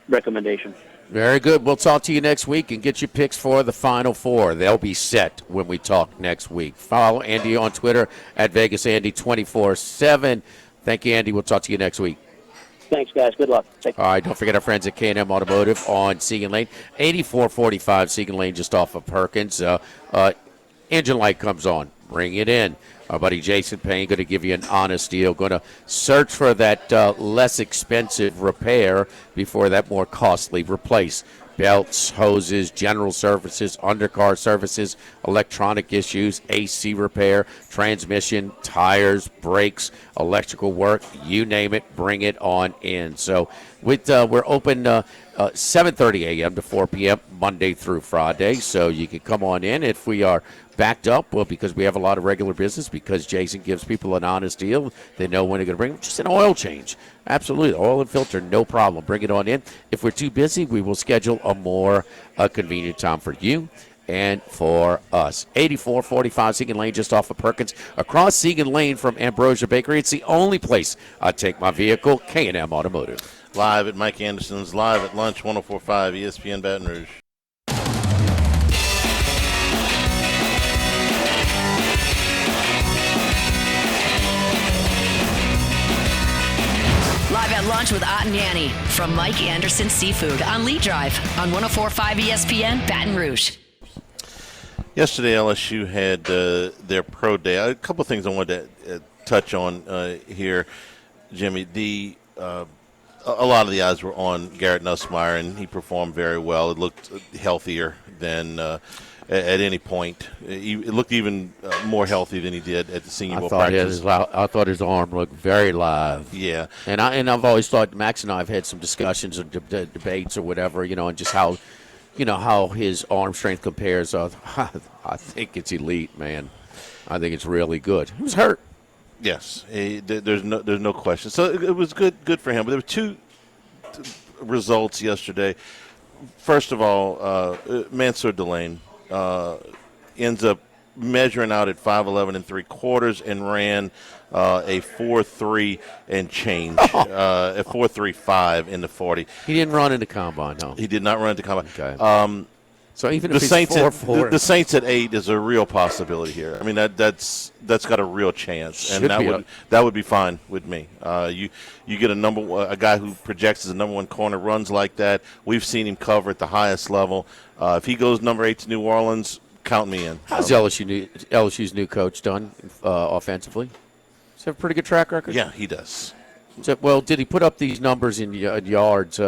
recommendation. Very good. We'll talk to you next week and get your picks for the Final Four. They'll be set when we talk next week. Follow Andy on Twitter at VegasAndy247. Thank you, Andy. We'll talk to you next week. Thanks, guys. Good luck. All right, don't forget our friends at K&M Automotive on Segan Lane, 8445 Segan Lane, just off of Perkins. Engine light comes on. Bring it in. Our buddy Jason Payne going to give you an honest deal. Going to search for that less expensive repair before that more costly replace. belts, hoses, general services, undercar services, electronic issues, AC repair, transmission, tires, brakes, electrical work, you name it, bring it on in. So we're open 7:30 a.m. to 4 p.m. Monday through Friday, so you can come on in if we are backed up, well, because we have a lot of regular business, because Jason gives people an honest deal. They know when they're going to bring them. Just an oil change. Absolutely. Oil and filter, no problem. Bring it on in. If we're too busy, we will schedule a more convenient time for you and for us. 8445 Segan Lane, just off of Perkins. Across Segan Lane from Ambrosia Bakery. It's the only place I take my vehicle, K&M Automotive. Live at Mike Anderson's, live at lunch, 104.5 ESPN Baton Rouge. Live at lunch with Ott and Yanni from Mike Anderson Seafood on Lee Drive on 104.5 ESPN Baton Rouge. Yesterday, LSU had their pro day. A couple of things I wanted to touch on here, Jimmy. A lot of the eyes were on Garrett Nussmeier, and he performed very well. It looked healthier than at any point. It looked even more healthy than he did at the Senior Bowl practice. I thought his arm looked very live. Yeah. And I've always thought Max and I have had some discussions or debates or whatever, and just how, how his arm strength compares. I think it's elite, man. I think it's really good. He was hurt. Yes, there's no question. So it was good for him. But there were two results yesterday. First of all, Mansour Delane ends up measuring out at 5'11 3/4 and ran a 4.3 and change, a 4.35 in the 40. He didn't run in the combine, no. He did not run into combine. Okay. So even if the Saints 4-4, the Saints at 8 is a real possibility here. I mean that's got a real chance, and that would be fine with me. You get a guy who projects as a number one corner, runs like that. We've seen him cover at the highest level. If he goes number 8 to New Orleans, count me in. How's LSU's new coach done offensively? Does he have a pretty good track record? Yeah, he does. So, well, did he put up these numbers in yards,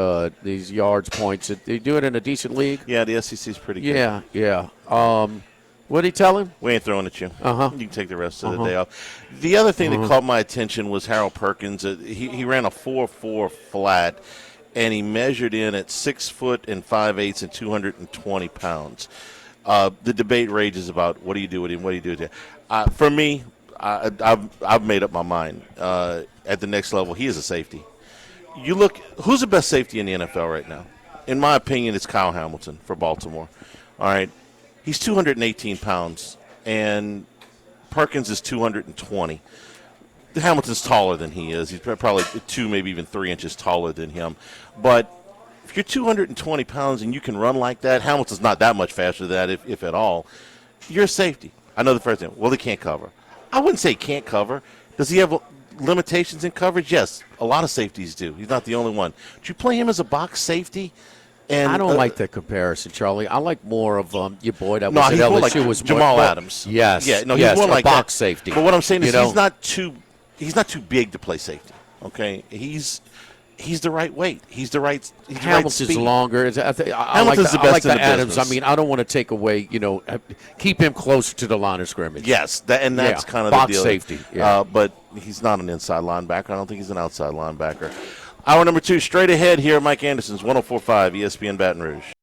these yards points? Did he do it in a decent league? Yeah, the SEC's pretty good. Yeah. What did he tell him? We ain't throwing at you. Uh-huh. You can take the rest of the day off. The other thing that caught my attention was Harold Perkins. He ran a 4.4 flat, and he measured in at 6 foot and 5/8 and 220 pounds. The debate rages about what do you do with him, what do you do with him. For me, I've made up my mind. At the next level, he is a safety. You look, who's the best safety in the NFL right now? In my opinion, it's Kyle Hamilton for Baltimore. All right. He's 218 pounds, and Perkins is 220. Hamilton's taller than he is. He's probably 2, maybe even 3 inches taller than him. But if you're 220 pounds and you can run like that, Hamilton's not that much faster than that, if at all. You're a safety. I know the first thing. Well, he can't cover. I wouldn't say he can't cover. Does he have limitations in coverage? Yes, a lot of safeties do. He's not the only one. Do you play him as a box safety? And I don't like that comparison, Charlie. I like more of your boy that was at at LSU like was Jamal Adams. Yes. Yeah. No, yes, he's more like box that. safety. But what I'm saying is he's not too big to play safety. Okay, he's the right weight. He's the right. Hamilton's right longer. I like the Adams. Business. I mean, I don't want to take away. Keep him closer to the line of scrimmage. Yes, that's kind of box the deal. Safety. Yeah. But he's not an inside linebacker. I don't think he's an outside linebacker. Hour number 2, straight ahead here. Mike Anderson's 104.5 ESPN Baton Rouge.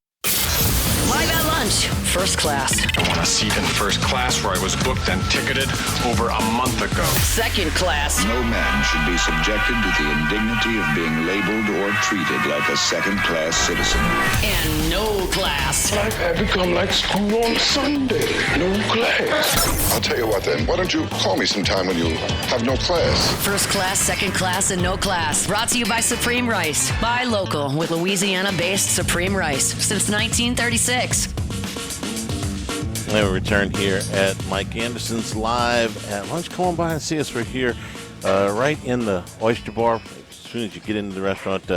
Live at lunch, first class. I want a seat in first class where I was booked and ticketed over a month ago. Second class. No man should be subjected to the indignity of being labeled or treated like a second-class citizen. And no class. Life had become like school on Sunday. No class. I'll tell you what then. Why don't you call me sometime when you have no class? First class, second class, and no class. Brought to you by Supreme Rice. Buy local with Louisiana-based Supreme Rice since 1936. We have a return here at Mike Anderson's live at lunch. Come on by and see us. We're here right in the Oyster Bar. As soon as you get into the restaurant,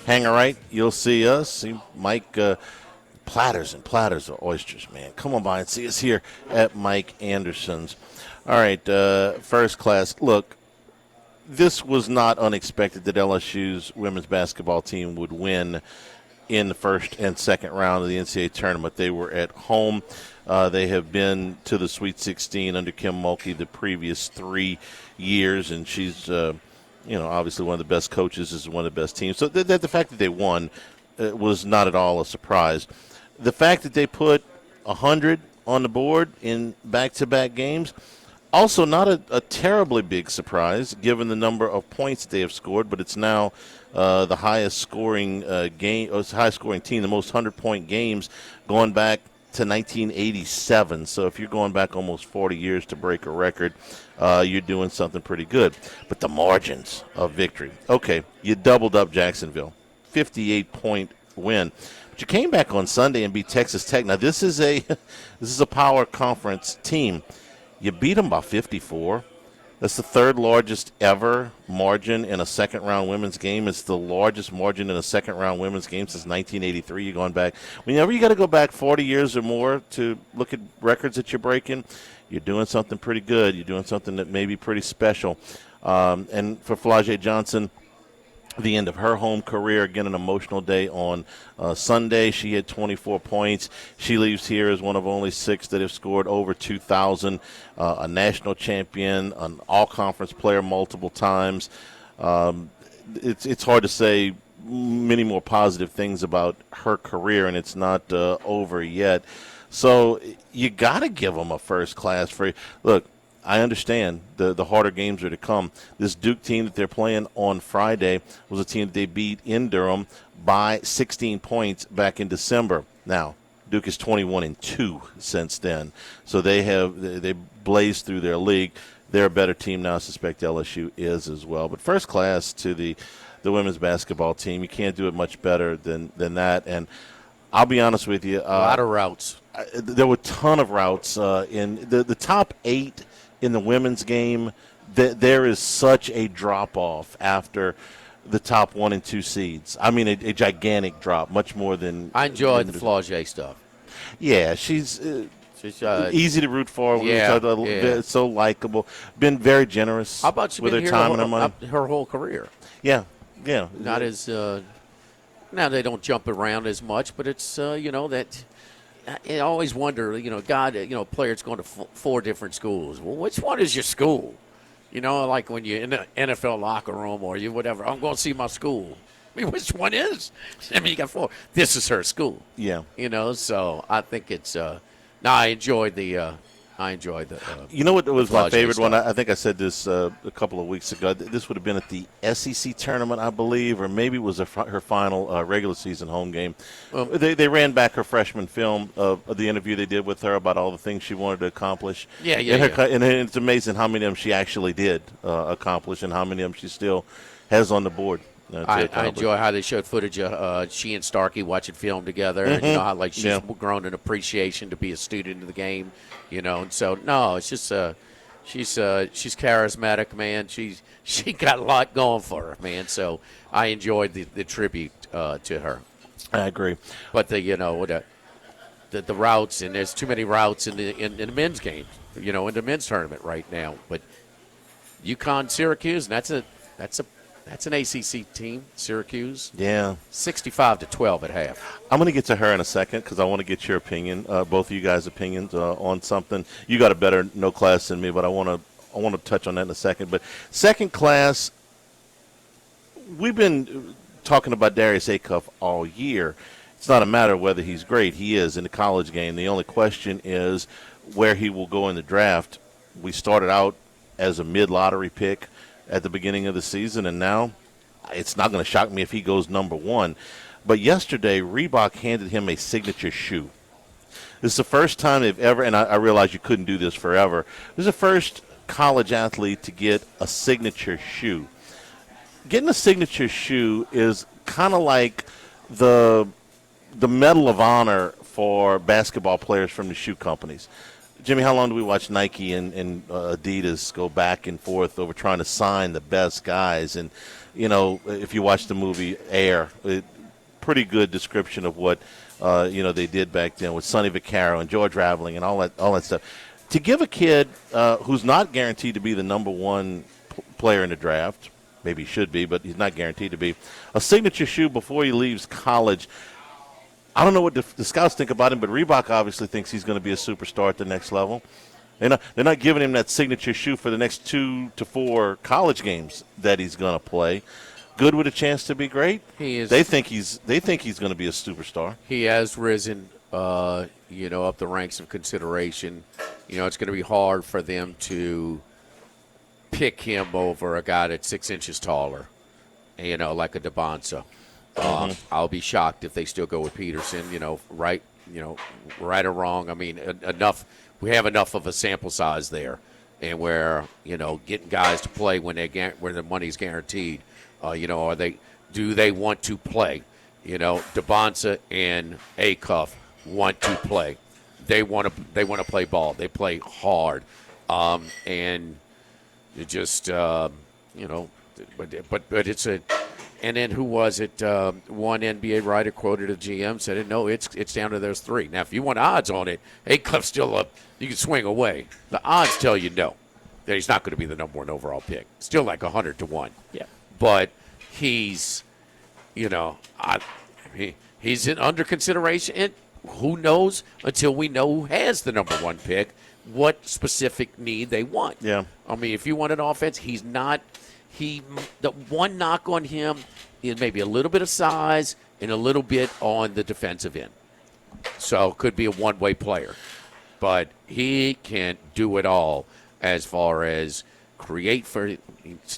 hang a right, you'll see us. See Mike, platters and platters of oysters, man. Come on by and see us here at Mike Anderson's. All right, first class. Look, this was not unexpected that LSU's women's basketball team would win in the first and second round of the NCAA tournament. They were at home. They have been to the Sweet 16 under Kim Mulkey the previous 3 years, and she's, obviously one of the best coaches, is one of the best teams. So the fact that they won was not at all a surprise. The fact that they put 100 on the board in back-to-back games, also not a terribly big surprise given the number of points they have scored, but it's now the highest scoring highest scoring team, the most 100-point games going back to 1987. So if you're going back almost 40 years to break a record, you're doing something pretty good. But the margins of victory. Okay, you doubled up Jacksonville, 58-point win. But you came back on Sunday and beat Texas Tech. Now this is a power conference team. You beat them by 54. That's the third largest ever margin in a second-round women's game. It's the largest margin in a second-round women's game since 1983. You're going back. Whenever you got to go back 40 years or more to look at records that you're breaking, you're doing something pretty good. You're doing something that may be pretty special. And for Flau'jae Johnson, the end of her home career, again, an emotional day on Sunday. She had 24 points. She leaves here as one of only 6 that have scored over 2,000, a national champion, an all-conference player multiple times. It's hard to say many more positive things about her career, and it's not over yet. So you got to give them a first-class free. Look, I understand the harder games are to come. This Duke team that they're playing on Friday was a team that they beat in Durham by 16 points back in December. Now, Duke is 21-2 since then. So they blazed through their league. They're a better team now. I suspect LSU is as well. But first class to the women's basketball team. You can't do it much better than that. And I'll be honest with you. A lot of routes. There were a ton of routes. In the top 8 in the women's game, there is such a drop-off after the top 1 and 2 seeds. I mean, a gigantic drop, much more than – I enjoyed the Flau'jae stuff. Yeah, she's easy to root for. Yeah. So likable. Been very generous. How about she with been her time and her money? Her whole career? Yeah. Not as now they don't jump around as much, but it's that I always wonder. A player's going to 4 different schools. Well, which one is your school? Like when you're in the NFL locker room or you whatever. I'm going to see my school. I mean, which one is? I mean, you got 4. This is her school. Yeah. So I think it's. I enjoyed the. You know what was my favorite stuff. one? I think I said this a couple of weeks ago. This would have been at the SEC tournament, I believe, or maybe it was her final regular season home game. They ran back her freshman film of the interview they did with her about all the things she wanted to accomplish. Yeah. And it's amazing how many of them she actually did accomplish and how many of them she still has on the board. I enjoy how they showed footage of she and Starkey watching film together, and how she's grown an appreciation to be a student of the game, And so no, it's just she's charismatic, man. She got a lot going for her, man. So I enjoyed the tribute to her. I agree, but the routes, and there's too many routes in the men's game, in the men's tournament right now. But UConn, Syracuse, and that's an ACC team, Syracuse. Yeah. 65-12 at half. I'm going to get to her in a second because I want to get your opinion, both of you guys' opinions on something. You got a better no class than me, but I want to touch on that in a second. But second class, we've been talking about Darius Acuff all year. It's not a matter of whether he's great. He is in the college game. The only question is where he will go in the draft. We started out as a mid-lottery pick at the beginning of the season, and now it's not going to shock me if he goes number 1. But yesterday, Reebok handed him a signature shoe. This is the first time they've ever, and I realize you couldn't do this forever, this is the first college athlete to get a signature shoe. Getting a signature shoe is kind of like the Medal of Honor for basketball players from the shoe companies. Jimmy, how long do we watch Nike and Adidas go back and forth over trying to sign the best guys? And, if you watch the movie Air, pretty good description of what, they did back then with Sonny Vaccaro and George Raveling and all that stuff. To give a kid who's not guaranteed to be the number 1 player in the draft, maybe he should be, but he's not guaranteed to be, a signature shoe before he leaves college, I don't know what the scouts think about him, but Reebok obviously thinks he's going to be a superstar at the next level. They're not giving him that signature shoe for the next 2 to 4 college games that he's going to play. Good with a chance to be great. He is. They think he's going to be a superstar. He has risen, up the ranks of consideration. It's going to be hard for them to pick him over a guy that's 6 inches taller, like a DeBonsa. I'll be shocked if they still go with Peterson, right or wrong. I mean, enough. We have enough of a sample size there, and where getting guys to play when where the money's guaranteed. Do they want to play? DeBonsa and Acuff want to play. They want to play ball. They play hard, and it just but it's a. And then who was it? One NBA writer quoted a GM said, "No, it's down to those 3." Now, if you want odds on it, Acuff's still up. You can swing away. The odds tell you no, that he's not going to be the number 1 overall pick. Still like 100 to 1. Yeah. But he's, he's under consideration. And who knows until we know who has the number 1 pick, what specific need they want. Yeah. I mean, if you want an offense, he's not. The one knock on him is maybe a little bit of size and a little bit on the defensive end. So could be a one-way player. But he can do it all as far as create for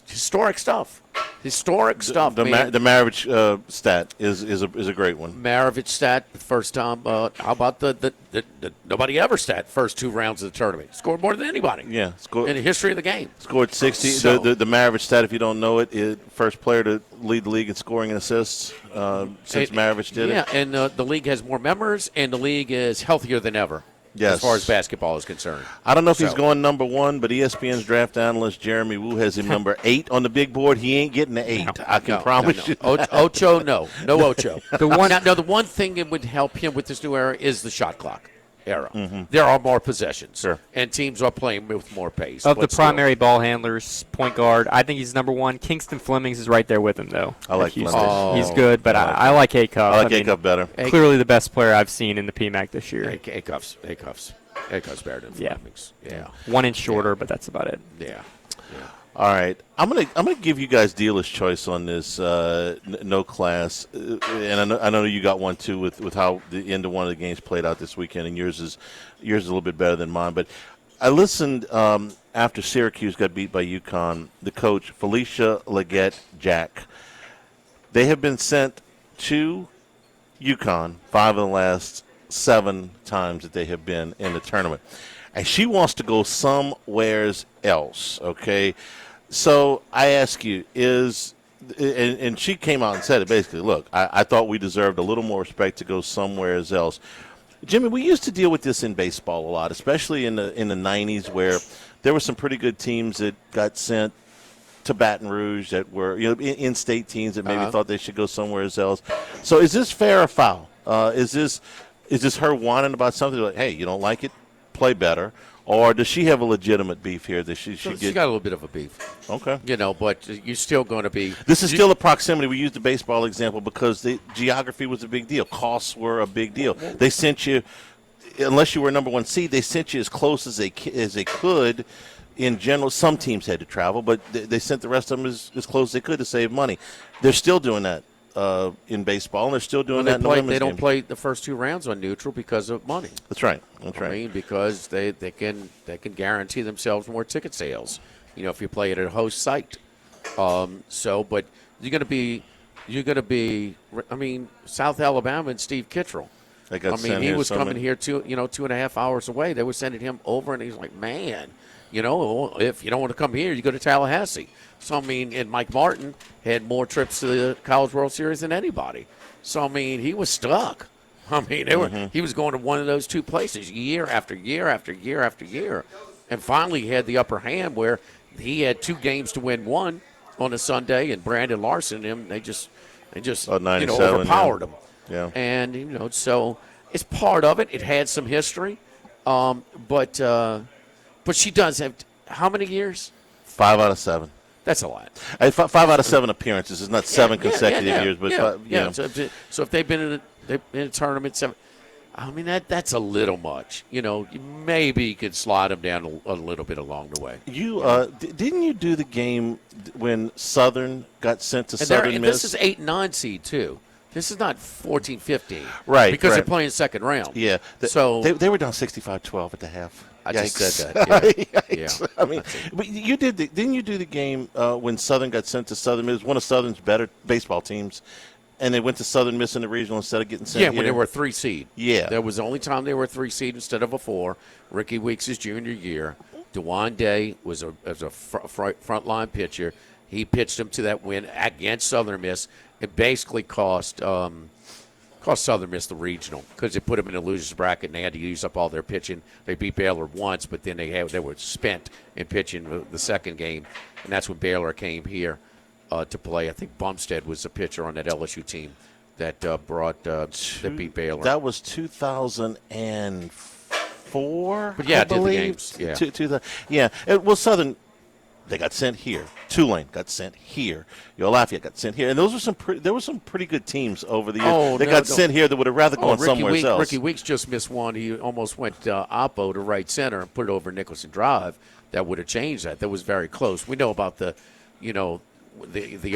historic stuff. Historic stuff. The Maravich stat is a great one. Maravich stat the first time. How about the nobody ever stat first 2 rounds of the tournament? Scored more than anybody. Yeah, in the history of the game. Scored 60. So, the Maravich stat, if you don't know it, is first player to lead the league in scoring and assists since Maravich did it. Yeah, and the league has more members, and the league is healthier than ever. Yes. As far as basketball is concerned. I don't know if he's going number 1, but ESPN's draft analyst Jeremy Wu has him number 8 on the big board. He ain't getting the 8. I can promise you. Ocho, no Ocho. The one thing that would help him with this new era is the shot clock era. Mm-hmm. There are more possessions, sure, and teams are playing with more pace. Of the primary ball handlers, point guard, I think he's number 1. Kingston Flemings is right there with him, though. I like Flemings. He's good, but I like Acuff. I like Acuff better. Clearly the best player I've seen in the PMAC this year. Acuff's better than Flemings. Yeah. 1 inch shorter, but that's about it. Yeah. All right, I'm gonna give you guys dealer's choice on this no class, and I know you got one too with how the end of one of the games played out this weekend, and yours is a little bit better than mine. But I listened after Syracuse got beat by UConn. The coach Felicia Leggett-Jack, they have been sent to UConn 5 of the last 7 times that they have been in the tournament, and she wants to go somewheres else. Okay. So I ask you, and she came out and said it basically, look, I thought we deserved a little more respect to go somewhere else. Jimmy, we used to deal with this in baseball a lot, especially in the 90s where there were some pretty good teams that got sent to Baton Rouge that were in-state teams that maybe thought they should go somewhere else. So is this fair or foul? Is this her whining about something like, hey, you don't like it, play better? Or does she have a legitimate beef here that she should get? She got a little bit of a beef. Okay. But you're still going to be. This is still a proximity. We used the baseball example because the geography was a big deal. Costs were a big deal. They sent you, unless you were number 1 seed, they sent you as close as they could. In general, some teams had to travel, but they sent the rest of them as close as they could to save money. They're still doing that in baseball, and they're still doing that in the women's They don't game. play the first 2 rounds on neutral because of money. That's right. I mean, because they can guarantee themselves more ticket sales. If you play it at a host site. But you're going to be. I mean, South Alabama and Steve Kittrell. He was coming here 2.5 hours away. They were sending him over, and he's like, man, if you don't want to come here, you go to Tallahassee. So, and Mike Martin had more trips to the College World Series than anybody. So, he was stuck. He was going to one of those 2 places year after year after year after year. And finally he had the upper hand where he had 2 games to win 1 on a Sunday, and Brandon Larson and him, they just overpowered him. Yeah. And, so it's part of it. It had some history. But she does have how many years? 5 out of 7. That's a lot. 5 out of 7 appearances is not 7 consecutive years, but So if they've been in They in a tournament. I mean, that's a little much. You maybe you could slide them down a little bit along the way. Didn't you do the game when Southern got sent to Southern Miss? This is 8 and 9 seed too. This is not 14, 15. Right. Because they're playing second round. Yeah. So they were down 65-12 at the half. I Yikes. just said that. Yeah. Yeah. I mean, but you did. Didn't you do the game when Southern got sent to Southern Miss? It was one of Southern's better baseball teams. And they went to Southern Miss in the regional instead of getting sent here. Yeah, when they were a 3 seed. Yeah. That was the only time they were a 3 seed instead of a 4. Ricky Weeks' junior year. DeJuan Day was a frontline pitcher. He pitched them to that win against Southern Miss. It basically cost Southern Miss the regional because they put them in a loser's bracket and they had to use up all their pitching. They beat Baylor once, but then they were spent in pitching the second game, and that's when Baylor came here to play. I think Bumstead was the pitcher on that LSU team that that beat Baylor. That was 2004. But yeah, I I did the believe. games. Yeah. Well, Southern, they got sent here. Tulane got sent here. Lafayette got sent here, and those were there were some pretty good teams over the years. They got sent here that would have rather gone somewhere else. Ricky Weeks just missed one. He almost went oppo to right center and put it over Nicholson Drive. That would have changed that. That was very close. We know about the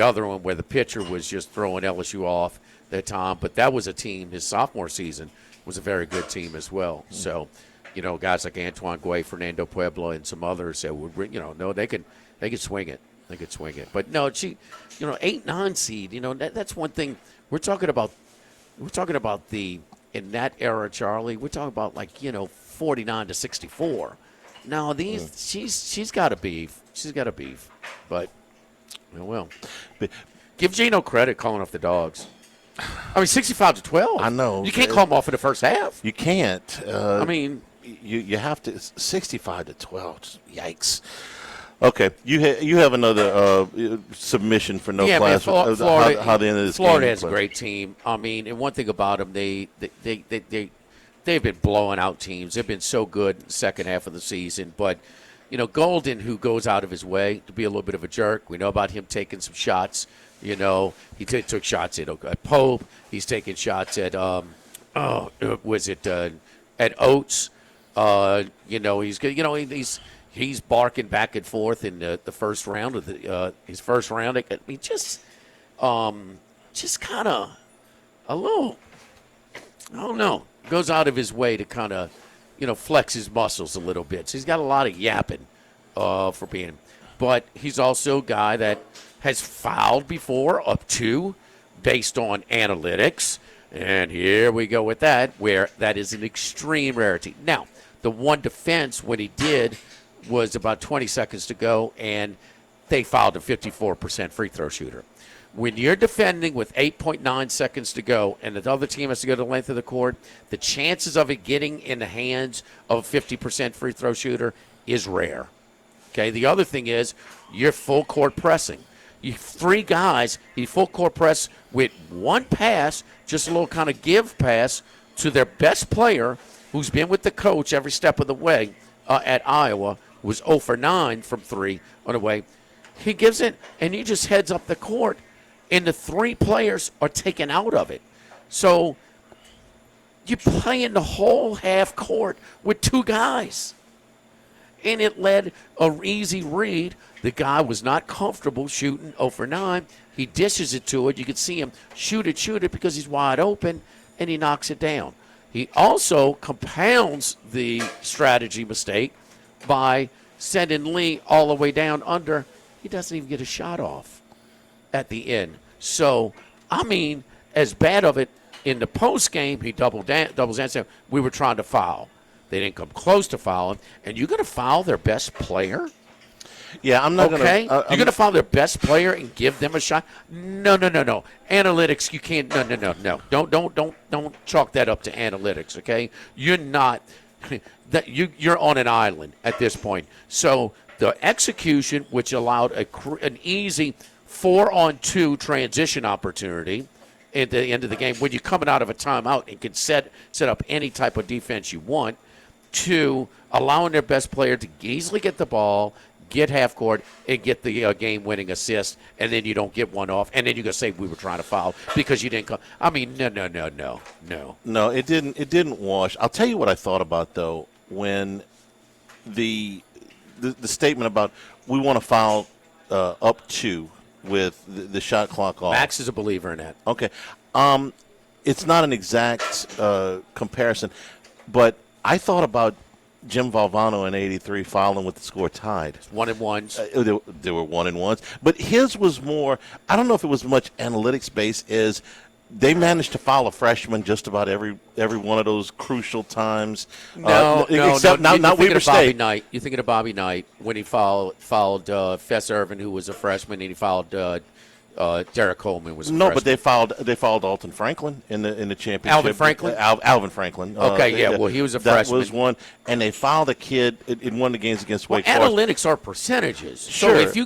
other one where the pitcher was just throwing LSU off that time, but that was a team. His sophomore season was a very good team as well. So, guys like Antoine Guay, Fernando Puebla, and some others that would, they could swing it. They could swing it. But no, 8-9 seed. That's one thing we're talking about. We're talking about in that era, Charlie. We're talking about 49-64. Now she's got a beef. She's got a beef, but. Well, give Gino credit calling off the dogs. I mean, 65-12. I know. You can't call them off in the first half. You can't. I mean, you have to. 65-12. Yikes. Okay, you have another submission for no class. Florida, how the end of this Florida game has a great team. I mean, and one thing about them, they've been blowing out teams. They've been so good in the second half of the season, but. Golden, who goes out of his way to be a little bit of a jerk. We know about him taking some shots. He took shots at Pope. He's taking shots at at Oates. He's barking back and forth in the first round of his first round. I mean, just kind of a little. I don't know. Goes out of his way to kind of. Flex his muscles a little bit. So he's got a lot of yapping for being. But he's also a guy that has fouled before up to based on analytics. And here we go with that, where that is an extreme rarity. Now, the one defense, what he did was about 20 seconds to go, and they fouled a 54% free throw shooter. When you're defending with 8.9 seconds to go and the other team has to go to the length of the court, the chances of it getting in the hands of a 50% free throw shooter is rare. Okay, the other thing is you're full court pressing. You 3 guys, you full court press with one pass, just a little kind of give pass to their best player who's been with the coach every step of the way at Iowa, was 0 for 9 from 3 on the way. He gives it, and he just heads up the court. And the 3 players are taken out of it. So you're playing the whole half court with 2 guys. And it led an easy read. The guy was not comfortable shooting 0 for 9. He dishes it to it. You can see him shoot it because he's wide open, and he knocks it down. He also compounds the strategy mistake by sending Lee all the way down under. He doesn't even get a shot off at the end. So, I mean, as bad of it in the post game, he doubles down. We were trying to foul. They didn't come close to fouling. And you're going to foul their best player? Yeah, I'm not going to. Okay, you're going to foul their best player and give them a shot? No. Analytics, you can't. No. Don't chalk that up to analytics. Okay, you're not. You're on an island at this point. So the execution, which allowed an easy 4-on-2 transition opportunity at the end of the game when you're coming out of a timeout and can set up any type of defense you want, to allowing their best player to easily get the ball, get half court, and get the game-winning assist, and then you don't get one off, and then you're going to say we were trying to foul because you didn't come. I mean, no. No, it didn't wash. I'll tell you what I thought about, though, when the statement about we want to foul up 2 with the shot clock off. Max is a believer in that. Okay. It's not an exact comparison, but I thought about Jim Valvano in '83 fouling with the score tied. 1-and-1s. There were 1-and-1s, but his was more. I don't know if it was much analytics based. Is they managed to foul a freshman just about every one of those crucial times. No. Except not Weber State. You're thinking of Bobby Knight when he fouled Fess Irvin, who was a freshman, and he fouled Derek Coleman was a freshman. But they fouled Alton Franklin in the championship. Alvin Franklin? Alvin Franklin. Well, he was a freshman. That was one, and they fouled a kid in one of the games against Wake Forest. Analytics are percentages. Sure. So if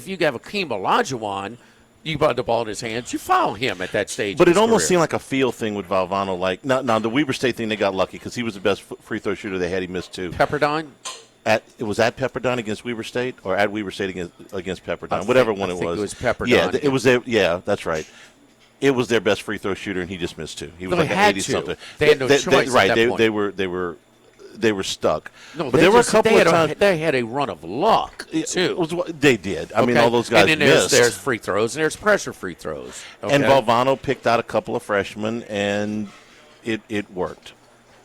you have a Hakeem Olajuwon, you put the ball in his hands, you foul him at that stage. But of it his almost career. seemed like a feel thing with Valvano. Like now the Weber State thing, they got lucky because he was the best free throw shooter they had. He missed 2. Pepperdine. It was at Pepperdine against Weber State, or at Weber State against Pepperdine, whatever one it was. It was Pepperdine. Yeah, it was there. Yeah, that's right. It was their best free throw shooter, and he just missed 2. He was like an 80-something. They had no choice. Right, at that point. they were stuck. No, but there were a couple of times they had a run of luck too. They did. I mean, all those guys and then missed. There's free throws and there's pressure free throws. Okay? And Valvano picked out a couple of freshmen, and it worked.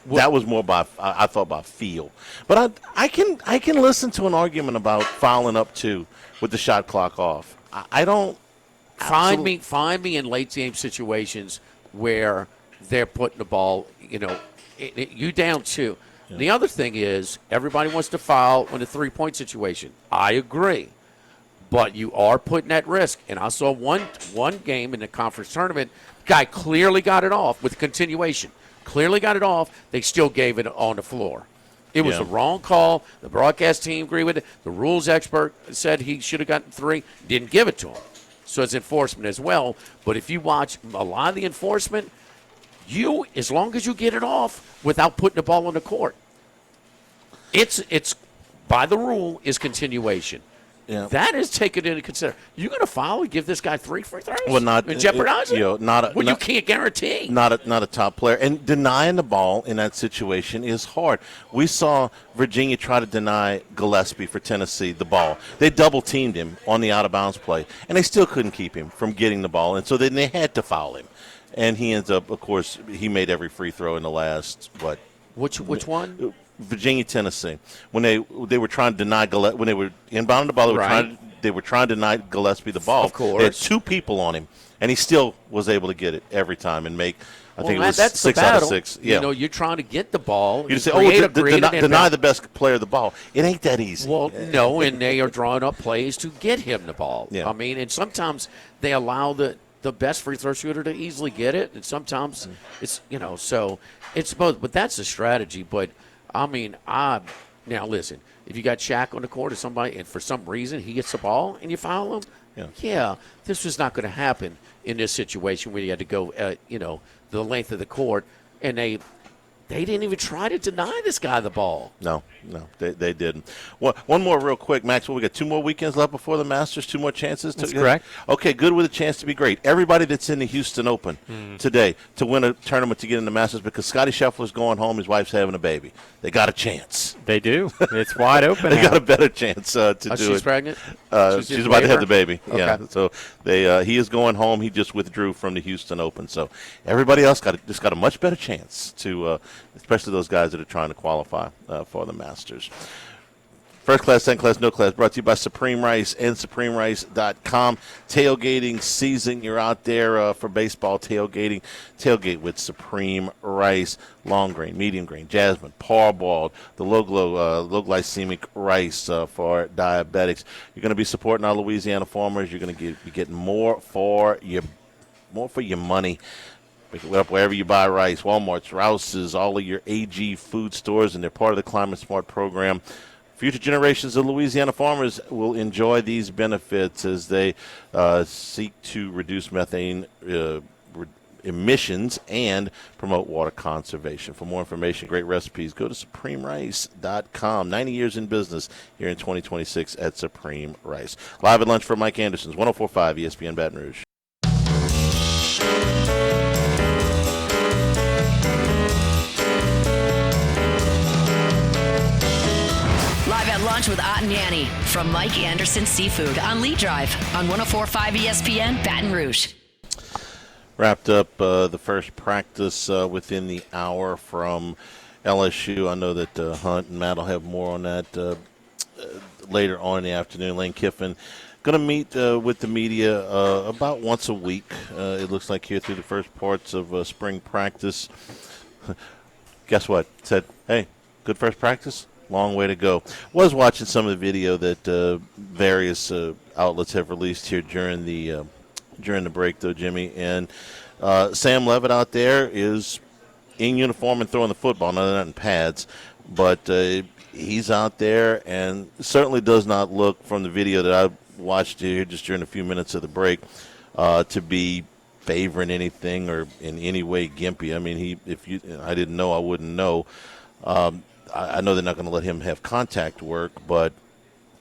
That was more I thought by feel, but I can listen to an argument about fouling up 2 with the shot clock off. I don't find me in late game situations where they're putting the ball. You down 2. Yeah. The other thing is everybody wants to foul in a 3-point situation. I agree, but you are putting at risk. And I saw one game in the conference tournament. Guy clearly got it off with continuation. Clearly got it off. They still gave it on the floor. It was the wrong call. The broadcast team agreed with it. The rules expert said he should have gotten 3. Didn't give it to him. So it's enforcement as well. But if you watch a lot of the enforcement, as long as you get it off without putting the ball on the court, it's by the rule is continuation. Yeah. That is taken into consideration. You're going to foul and give this guy 3 free throws? Well, not and jeopardize him? You can't guarantee. Not a top player. And denying the ball in that situation is hard. We saw Virginia try to deny Gillespie for Tennessee the ball. They double-teamed him on the out-of-bounds play, and they still couldn't keep him from getting the ball. And so then they had to foul him. And he ends up, of course, he made every free throw in the last, Which one? Virginia, Tennessee. When they were trying to deny Gillespie, when they were inbounding the ball, they were trying to deny Gillespie the ball. Of course. They had 2 people on him, and he still was able to get it every time and make, I think it was that's 6 out of 6. Yeah. You're trying to get the ball. You just say, deny the best player the ball. It ain't that easy. Well, no, and they are drawing up plays to get him the ball. Yeah. I mean, and sometimes they allow the best free throw shooter to easily get it, and sometimes it's, so it's both. But that's the strategy. But, I mean, now listen, if you got Shaq on the court or somebody, and for some reason he gets the ball and you foul him, this was not going to happen in this situation where you had to go, the length of the court, and they didn't even try to deny this guy the ball. No, they didn't. Well, one more real quick, Maxwell. We got 2 more weekends left before the Masters, 2 more chances. That's correct. Okay, good with a chance to be great. Everybody that's in the Houston Open today to win a tournament to get in the Masters, because Scotty Scheffler's going home, his wife's having a baby. They got a chance. They do. It's wide open. They got a better chance to do it. She's pregnant? She's about to have the baby. Okay. Yeah. So he is going home. He just withdrew from the Houston Open. So everybody else got a much better chance to, especially those guys that are trying to qualify for the Masters. First class, second class, no class, brought to you by Supreme Rice and SupremeRice.com. Tailgating season, you're out there for baseball tailgating. Tailgate with Supreme Rice, long grain, medium grain, jasmine, parboiled, the low glycemic rice for diabetics. You're going to be supporting our Louisiana farmers. You're going to be getting more for your money. Pick it up wherever you buy rice, Walmart's, Rouse's, all of your AG food stores, and they're part of the Climate Smart program. Future generations of Louisiana farmers will enjoy these benefits as they seek to reduce methane emissions and promote water conservation. For more information, great recipes, go to SupremeRice.com. 90 years in business here in 2026 at Supreme Rice. Live at lunch for Mike Anderson's 104.5 ESPN Baton Rouge. Live at lunch with Ott and Yanni from Mike Anderson Seafood on Lee Drive on 104.5 ESPN Baton Rouge. Wrapped up the first practice within the hour from LSU. I know that Hunt and Matt will have more on that later on in the afternoon. Lane Kiffin going to meet with the media about once a week. It looks like here through the first parts of spring practice. Guess what? Said, hey, good first practice. Long way to go. Was watching some of the video that various outlets have released here during the break, though, Jimmy. And Sam Levitt out there is in uniform and throwing the football. No, they're not in pads, but he's out there and certainly does not look, from the video that I watched here just during a few minutes of the break, to be favoring anything or in any way gimpy. I mean, I didn't know, I wouldn't know. I know they're not going to let him have contact work, but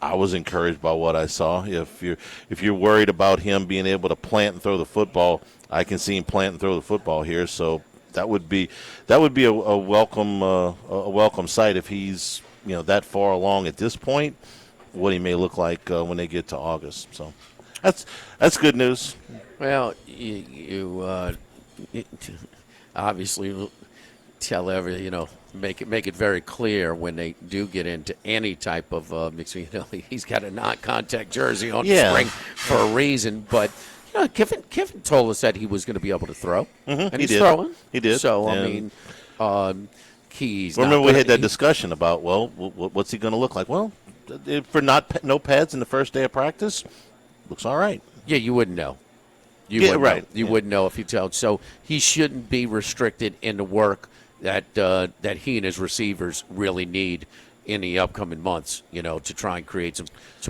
I was encouraged by what I saw. If you're worried about him being able to plant and throw the football, I can see him plant and throw the football here. So that would be a welcome sight if he's that far along at this point. What he may look like when they get to August. So that's good news. Well, you obviously tell make it very clear when they do get into any type of mix. He's got a non-contact jersey on spring for a reason, but Kiffin told us that he was going to be able to throw, and he's throwing. He did. So Keys. Remember, we had that discussion about what's he going to look like? Well, for no pads in the first day of practice, looks all right. Yeah, you wouldn't know. You wouldn't know if you told. So he shouldn't be restricted in the work that he and his receivers really need in the upcoming months, to try and create some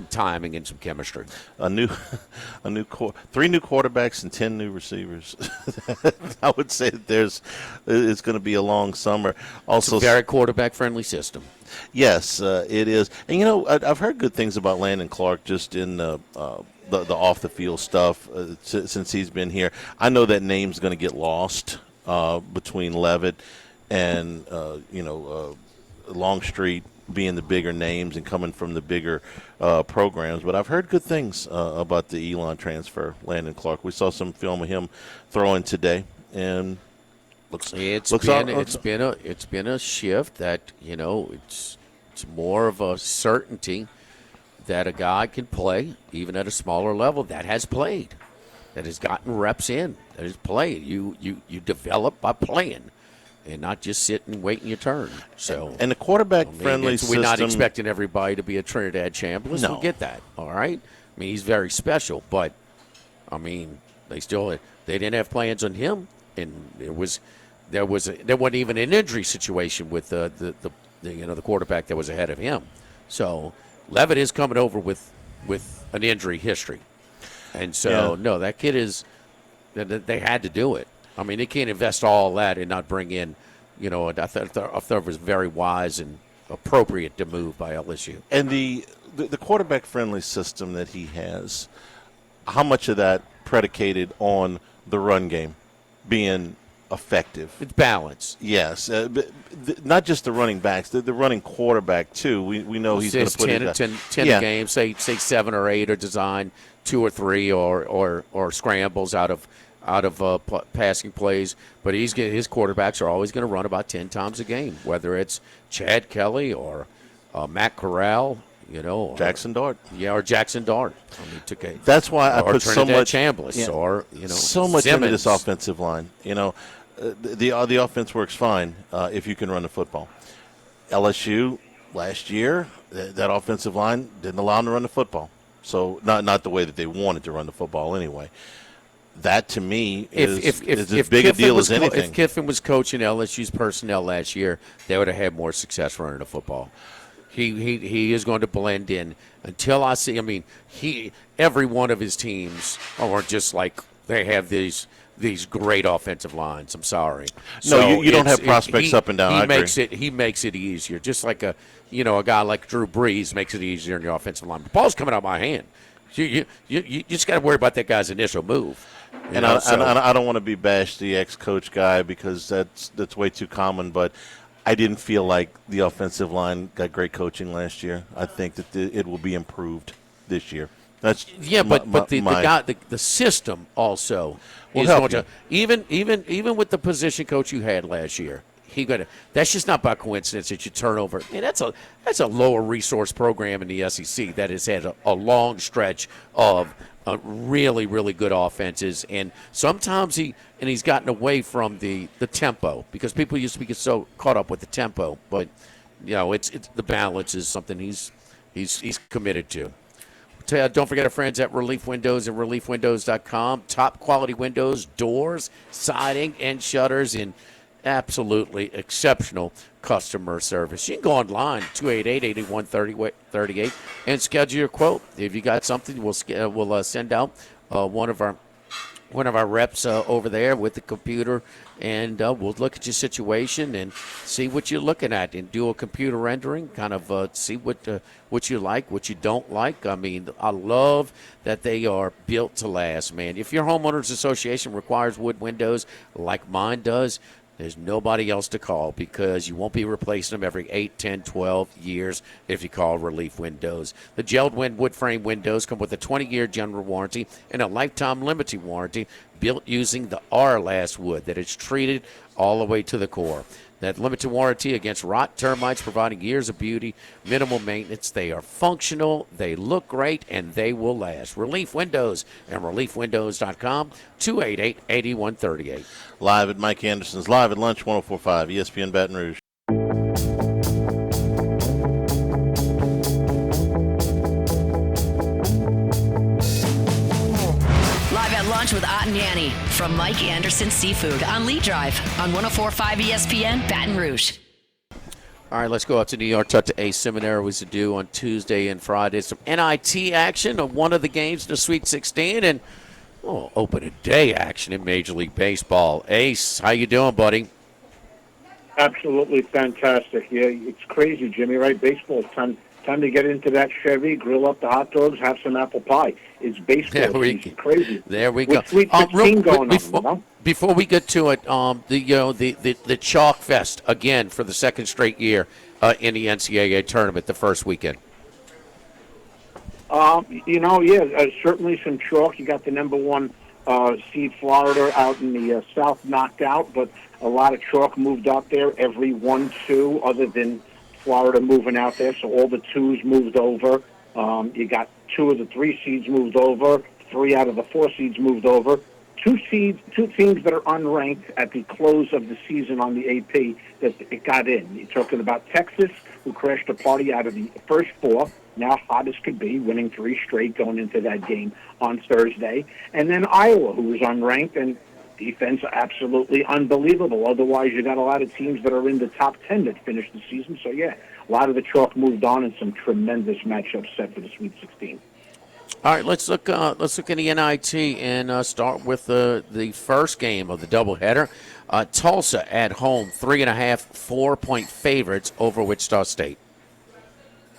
timing and some chemistry. 3 new quarterbacks and 10 new receivers. I would say that it's going to be a long summer. Also, it's a very quarterback-friendly system. Yes, it is. And I've heard good things about Landon Clark just in the off the field stuff since he's been here. I know that name's going to get lost between Levitt and Longstreet being the bigger names and coming from the bigger programs. But I've heard good things about the Elon transfer, Landon Clark. We saw some film of him throwing today, and it's been a shift that it's more of a certainty that a guy can play even at a smaller level that has played, that has gotten reps in, that has played. You develop by playing, and not just sitting and waiting your turn. So, and the quarterback-friendly system. We're not expecting everybody to be a Trinidad Chambliss. No. We get that, all right? I mean, he's very special, but, they didn't have plans on him, and there wasn't even an injury situation with the quarterback that was ahead of him. So Levitt is coming over with an injury history, and so no, that kid is. They had to do it. I mean, they can't invest all that and not bring in, I thought it was very wise and appropriate to move by LSU. And the quarterback-friendly system that he has, how much of that predicated on the run game being effective? It's balance. Yes. Not just the running backs, the running quarterback, too. We know he's going to put 10 a game, say 7 or 8 are designed, 2 or 3 or scrambles out of passing plays, but his quarterbacks are always going to run about 10 times a game, whether it's Chad Kelly or Matt Corral, Jackson Dart. Yeah, or Jackson Dart. That's why I put so much Chambliss, or so much Simmons. into this offensive line. The offense works fine if you can run the football. LSU last year, that offensive line didn't allow them to run the football. So not the way that they wanted to run the football anyway. That, to me, is as big a deal as anything. If Kiffin was coaching LSU's personnel last year, they would have had more success running the football. He is going to blend in until I see. I mean, every one of his teams are just like they have these great offensive lines. I'm sorry. No, you don't have prospects up and down. I agree. He makes it easier, just like a guy like Drew Brees makes it easier in your offensive line. The ball's coming out of my hand. You just got to worry about that guy's initial move. And I don't want to be bashed the ex-coach guy because that's way too common, but I didn't feel like the offensive line got great coaching last year. I think that it will be improved this year. That's the system also is going to even with the position coach you had last year. That's just not by coincidence that you turn over. And that's a lower resource program in the SEC that has had a long stretch of really, really good offenses. And sometimes he's gotten away from the tempo because people used to be so caught up with the tempo. But it's the balance is something he's committed to. Don't forget our friends at Relief Windows and ReliefWindows.com. Top quality windows, doors, siding, and shutters in absolutely exceptional customer service. You can go online, 288-8138, and schedule your quote. If you got something, we'll send out one of our reps over there with the computer, and we'll look at your situation and see what you're looking at and do a computer rendering, kind of see what you like, what you don't like. I mean, I love that they are built to last, man. If your homeowners association requires wood windows like mine does, there's nobody else to call because you won't be replacing them every 8, 10, 12 years if you call Relief Windows. The gelled wood frame windows come with a 20-year general warranty and a lifetime limited warranty built using the R-Last wood that is treated all the way to the core. That limited warranty against rot, termites, providing years of beauty, minimal maintenance. They are functional, they look great, and they will last. Relief Windows and ReliefWindows.com, 288-8138. Live at Mike Anderson's Live at Lunch, 104.5 ESPN Baton Rouge. Lunch with Ott and Yanni from Mike Anderson Seafood on Lee Drive on 104.5 ESPN Baton Rouge. All right, let's go out to New York. Talk to Ace Seminary was to do on Tuesday and Friday. Some NIT action of one of the games in the Sweet 16 and opening day action in Major League Baseball. Ace, how you doing, buddy? Absolutely fantastic. Yeah, it's crazy, Jimmy, right? Baseball time to get into that Chevy, grill up the hot dogs, have some apple pie. It's baseball. It's crazy. There we go. With Sweet 16 going on. Before we get to it, the Chalk Fest again for the second straight year in the NCAA tournament, the first weekend. Certainly some chalk. You got the number one seed Florida out in the South knocked out, but a lot of chalk moved out there. Every 1-2 other than Florida moving out there, so all the 2s moved over. You got 2 of the 3 seeds moved over, 3 out of the 4 seeds moved over. 2 teams that are unranked at the close of the season on the AP that it got in. You're talking about Texas, who crashed a party out of the first 4, now hot as could be, winning 3 straight going into that game on Thursday. And then Iowa, who was unranked, and defense absolutely unbelievable. Otherwise, you got a lot of teams that are in the top 10 that finished the season. So, yeah, a lot of the chalk moved on and some tremendous matchups set for the Sweet 16. All right, let's look at the NIT and start with the first game of the doubleheader. Tulsa at home, 3.5, 4-point favorites over Wichita State.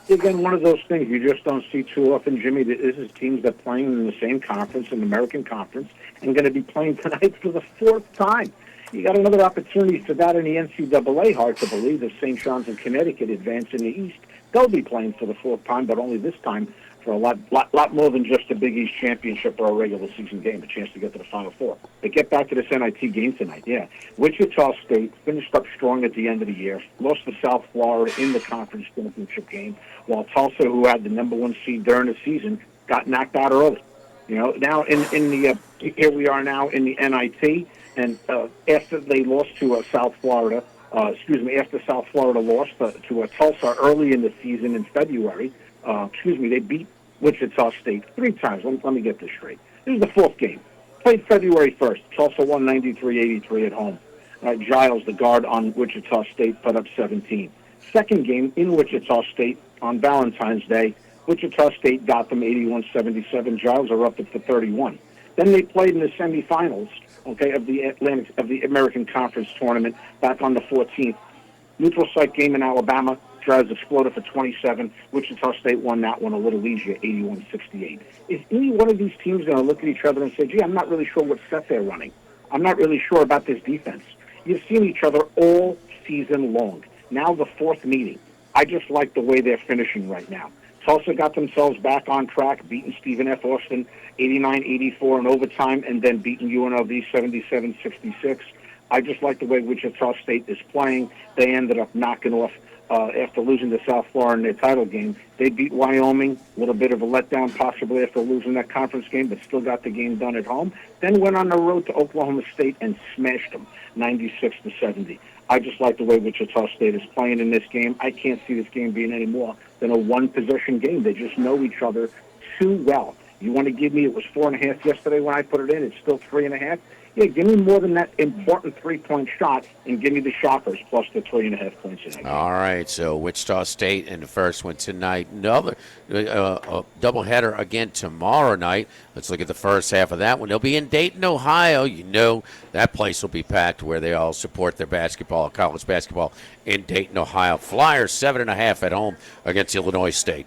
Again, one of those things you just don't see too often, Jimmy. This is teams that are playing in the same conference, in the American Conference, and going to be playing tonight for the 4th time. You got another opportunity for that in the NCAA. Hard to believe if St. John's and Connecticut advance in the East. They'll be playing for the 4th time, but only this time for a lot more than just a Big East championship or a regular season game, a chance to get to the Final Four. But get back to this NIT game tonight. Yeah, Wichita State finished up strong at the end of the year, lost to South Florida in the conference championship game, while Tulsa, who had the number 1 seed during the season, got knocked out early. Now here we are now in the NIT, and after they lost to South Florida, after South Florida lost to Tulsa early in the season in February, they beat Wichita State 3 times. Let me get this straight. This is the 4th game. Played February 1st. Tulsa won 93-83 at home. Giles, the guard on Wichita State, put up 17. Second game in Wichita State on Valentine's Day. Wichita State got them 81-77. Giles are up to 31. Then they played in the semifinals, okay, of the American Conference tournament back on the 14th. Neutral site game in Alabama. Drives exploded for 27. Wichita State won that one a little easier, 81-68. Is any one of these teams going to look at each other and say, gee, I'm not really sure what set they're running. I'm not really sure about this defense. You've seen each other all season long. Now the fourth meeting. I just like the way they're finishing right now. Tulsa got themselves back on track, beating Stephen F. Austin 89-84 in overtime, and then beating UNLV 77-66. I just like the way Wichita State is playing. They ended up knocking off, after losing to South Florida in their title game. They beat Wyoming, a little bit of a letdown possibly after losing that conference game, but still got the game done at home. Then went on the road to Oklahoma State and smashed them 96-70. I just like the way Wichita State is playing in this game. I can't see this game being any more than a one-possession game. They just know each other too well. You want to give me, it was 4.5 yesterday when I put it in. It's still 3.5. Yeah, give me more than that important three-point shot, and give me the Shockers plus the 3.5 points in that game. All right, so Wichita State in the first one tonight. Another doubleheader again tomorrow night. Let's look at the first half of that one. They'll be in Dayton, Ohio. You know that place will be packed where they all support their basketball, college basketball in Dayton, Ohio. Flyers 7.5 at home against Illinois State.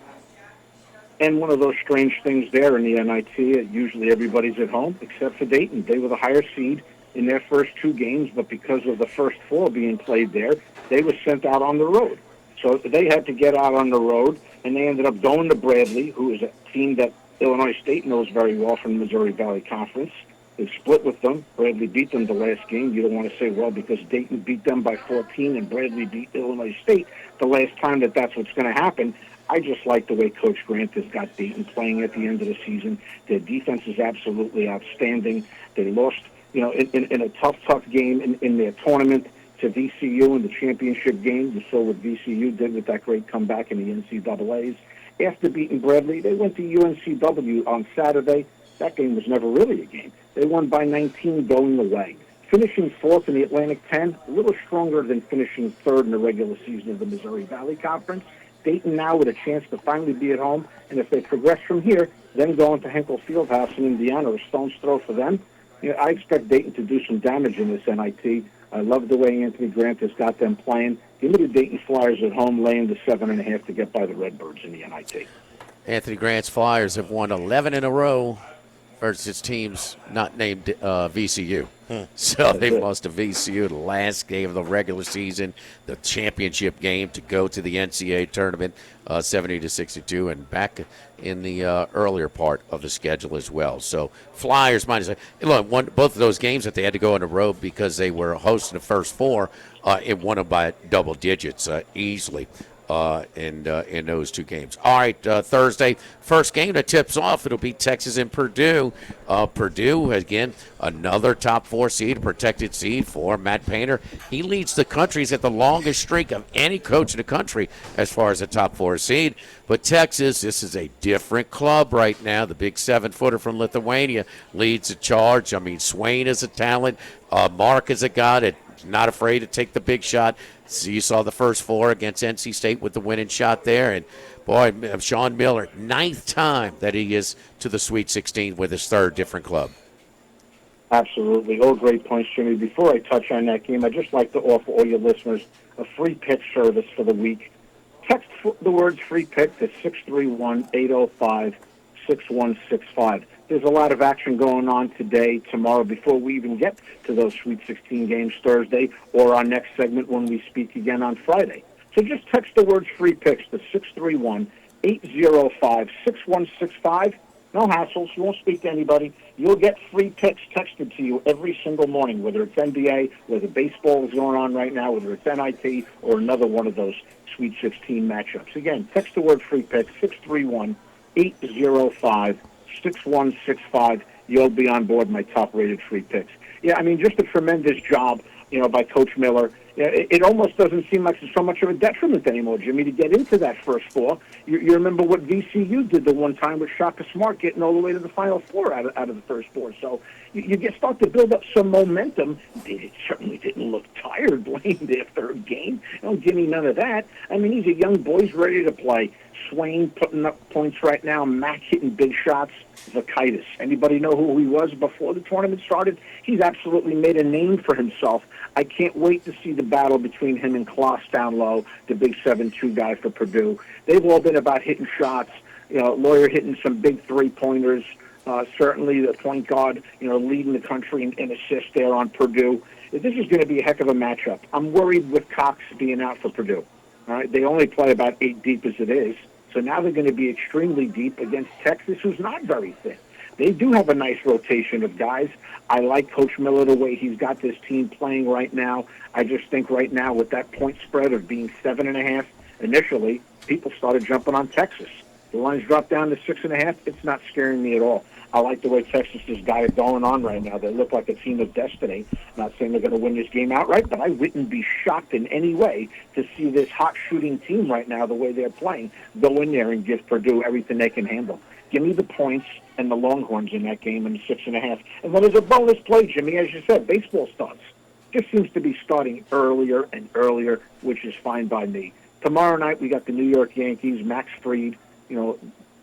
And one of those strange things there in the NIT, usually everybody's at home except for Dayton. They were the higher seed in their first two games, but because of the first four being played there, they were sent out on the road. So they had to get out on the road, and they ended up going to Bradley, who is a team that Illinois State knows very well from the Missouri Valley Conference. They split with them. Bradley beat them the last game. You don't want to say, well, because Dayton beat them by 14 and Bradley beat Illinois State the last time that's what's going to happen. I just like the way Coach Grant has got Dayton playing at the end of the season. Their defense is absolutely outstanding. They lost, in a tough game in their tournament to VCU in the championship game. You saw what VCU did with that great comeback in the NCAAs. After beating Bradley, they went to UNCW on Saturday. That game was never really a game. They won by 19 going away. Finishing fourth in the Atlantic 10, a little stronger than finishing third in the regular season of the Missouri Valley Conference. Dayton now with a chance to finally be at home, and if they progress from here, then going to Henkel Fieldhouse in Indiana, a stone's throw for them. I expect Dayton to do some damage in this NIT. I love the way Anthony Grant has got them playing. Give me the Dayton Flyers at home, laying the 7.5 to get by the Redbirds in the NIT. Anthony Grant's Flyers have won 11 in a row versus teams not named VCU. So they lost to VCU the last game of the regular season, the championship game to go to the NCAA tournament, 70-62, and back in the earlier part of the schedule as well. So Flyers minus. Look, both of those games that they had to go on the road because they were hosting the first four, it won them by double digits easily. In those two games. All right, Thursday, first game that tips off, it'll be Texas and Purdue. Purdue, again, another top 4 seed, a protected seed for Matt Painter. He leads the country. He's at the longest streak of any coach in the country as far as a top 4 seed. But Texas, this is a different club right now. The big 7-footer from Lithuania leads the charge. I mean, Swain is a talent. Mark is a guy that's not afraid to take the big shot. So you saw the first 4 against NC State with the winning shot there. And, boy, Sean Miller, 9th time that he is to the Sweet 16 with his 3rd different club. Absolutely. All great points, Jimmy. Before I touch on that game, I'd just like to offer all your listeners a free pick service for the week. Text the words free pick to 631-805-6165. There's a lot of action going on today, tomorrow, before we even get to those Sweet 16 games Thursday or our next segment when we speak again on Friday. So just text the words free picks to 631-805-6165. No hassles. You won't speak to anybody. You'll get free picks texted to you every single morning, whether it's NBA, whether baseball is going on right now, whether it's NIT, or another one of those Sweet 16 matchups. Again, text the word free picks, 631-805-6165. You'll be on board my top-rated free picks. Yeah, I mean, just a tremendous job, by Coach Miller. It almost doesn't seem like it's so much of a detriment anymore, Jimmy, to get into that first 4. You remember what VCU did the one time with Shaka Smart getting all the way to the Final 4 out of the first 4. So you start to build up some momentum. It certainly didn't look tired playing their 3rd game. Don't give me none of that. I mean, he's a young boy. He's ready to play. Swain putting up points right now. Mac hitting big shots. Zakaitis. Anybody know who he was before the tournament started? He's absolutely made a name for himself. I can't wait to see the battle between him and Klaus down low, the big 7-2 guy for Purdue. They've all been about hitting shots. Lawyer hitting some big three-pointers. Certainly the point guard, leading the country in assists there on Purdue. This is going to be a heck of a matchup. I'm worried with Cox being out for Purdue. All right, they only play about 8 deep as it is. So now they're going to be extremely deep against Texas, who's not very thin. They do have a nice rotation of guys. I like Coach Miller the way he's got this team playing right now. I just think right now with that point spread of being 7.5 initially, people started jumping on Texas. The line's dropped down to 6.5. It's not scaring me at all. I like the way Texas has got it going on right now. They look like a team of destiny. Not saying they're going to win this game outright, but I wouldn't be shocked in any way to see this hot shooting team right now, the way they're playing, go in there and give Purdue everything they can handle. Give me the points and the Longhorns in that game and the 6.5. And then there's a bonus play, Jimmy, as you said, baseball starts. Just seems to be starting earlier and earlier, which is fine by me. Tomorrow night we got the New York Yankees, Max Fried,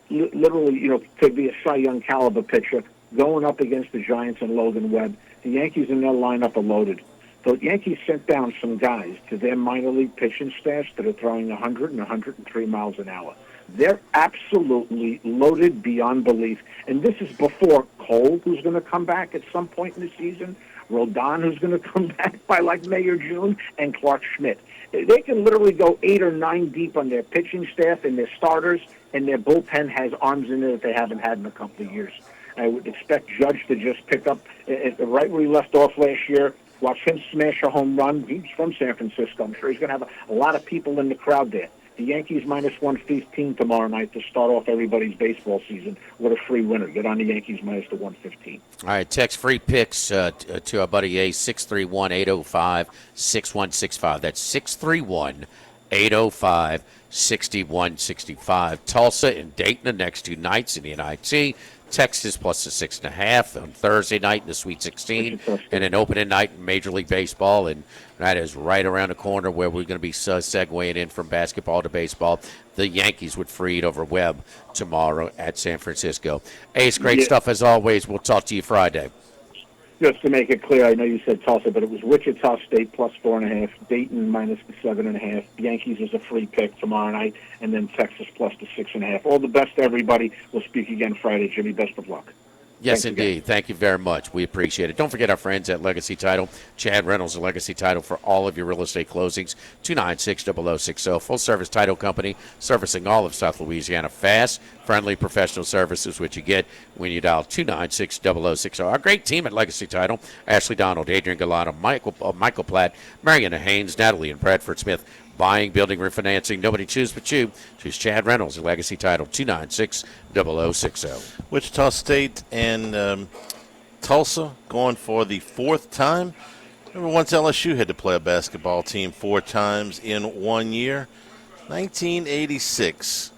literally, could be a Cy Young caliber pitcher going up against the Giants and Logan Webb. The Yankees in their lineup are loaded. The Yankees sent down some guys to their minor league pitching staffs that are throwing 100 and 103 miles an hour. They're absolutely loaded beyond belief. And this is before Cole, who's going to come back at some point in the season, Rodon, who's going to come back by like May or June, and Clark Schmidt. They can literally go 8 or 9 deep on their pitching staff and their starters, and their bullpen has arms in it that they haven't had in a couple of years. I would expect Judge to just pick up right where he left off last year. Watch him smash a home run. He's from San Francisco. I'm sure he's going to have a lot of people in the crowd there. The Yankees minus 115 tomorrow night to start off everybody's baseball season with a free winner. Get on the Yankees minus the 115. All right, text free picks to our buddy A, 631-805-6165. That's 631-805-6165. Tulsa and Dayton the next 2 nights in the NIT. Texas plus the 6.5 on Thursday night in the Sweet 16, and an opening night in Major League Baseball, and that is right around the corner where we're going to be segueing in from basketball to baseball. The Yankees would Fried over Webb tomorrow at San Francisco. Ace, great stuff as always. We'll talk to you Friday. Just to make it clear, I know you said Tulsa, but it was Wichita State plus 4.5, Dayton minus the 7.5. Yankees is a free pick tomorrow night, and then Texas plus the 6.5. All the best to everybody. We'll speak again Friday, Jimmy. Best of luck. Yes, indeed. Thank you very much. We appreciate it. Don't forget our friends at Legacy Title. Chad Reynolds at Legacy Title for all of your real estate closings. 296-0060. Full-service title company servicing all of South Louisiana. Fast, friendly, professional service is what you get when you dial 296-0060. Our great team at Legacy Title, Ashley Donald, Adrian Galano, Michael Platt, Mariana Haynes, Natalie and Bradford Smith. Buying, building, refinancing. Nobody choose but you. Choose Chad Reynolds at Legacy Title, 296-0060. Wichita State and Tulsa going for the 4th time. Remember once LSU had to play a basketball team 4 times in 1 year? 1986.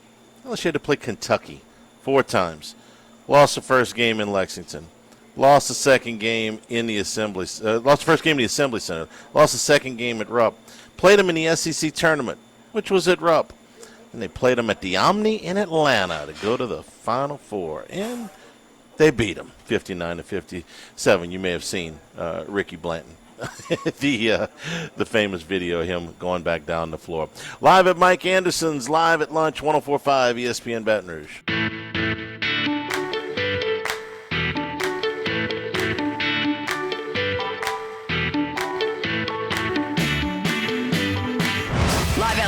LSU had to play Kentucky 4 times. Lost the first game in Lexington. Lost the second game in the Assembly. Lost the first game in the Assembly Center. Lost the second game at Rupp. Played them in the SEC tournament, which was at Rupp. And they played them at the Omni in Atlanta to go to the Final Four. And they beat them 59-57. You may have seen Ricky Blanton, the famous video of him going back down the floor. Live at Mike Anderson's, live at lunch, 104.5 ESPN Baton Rouge.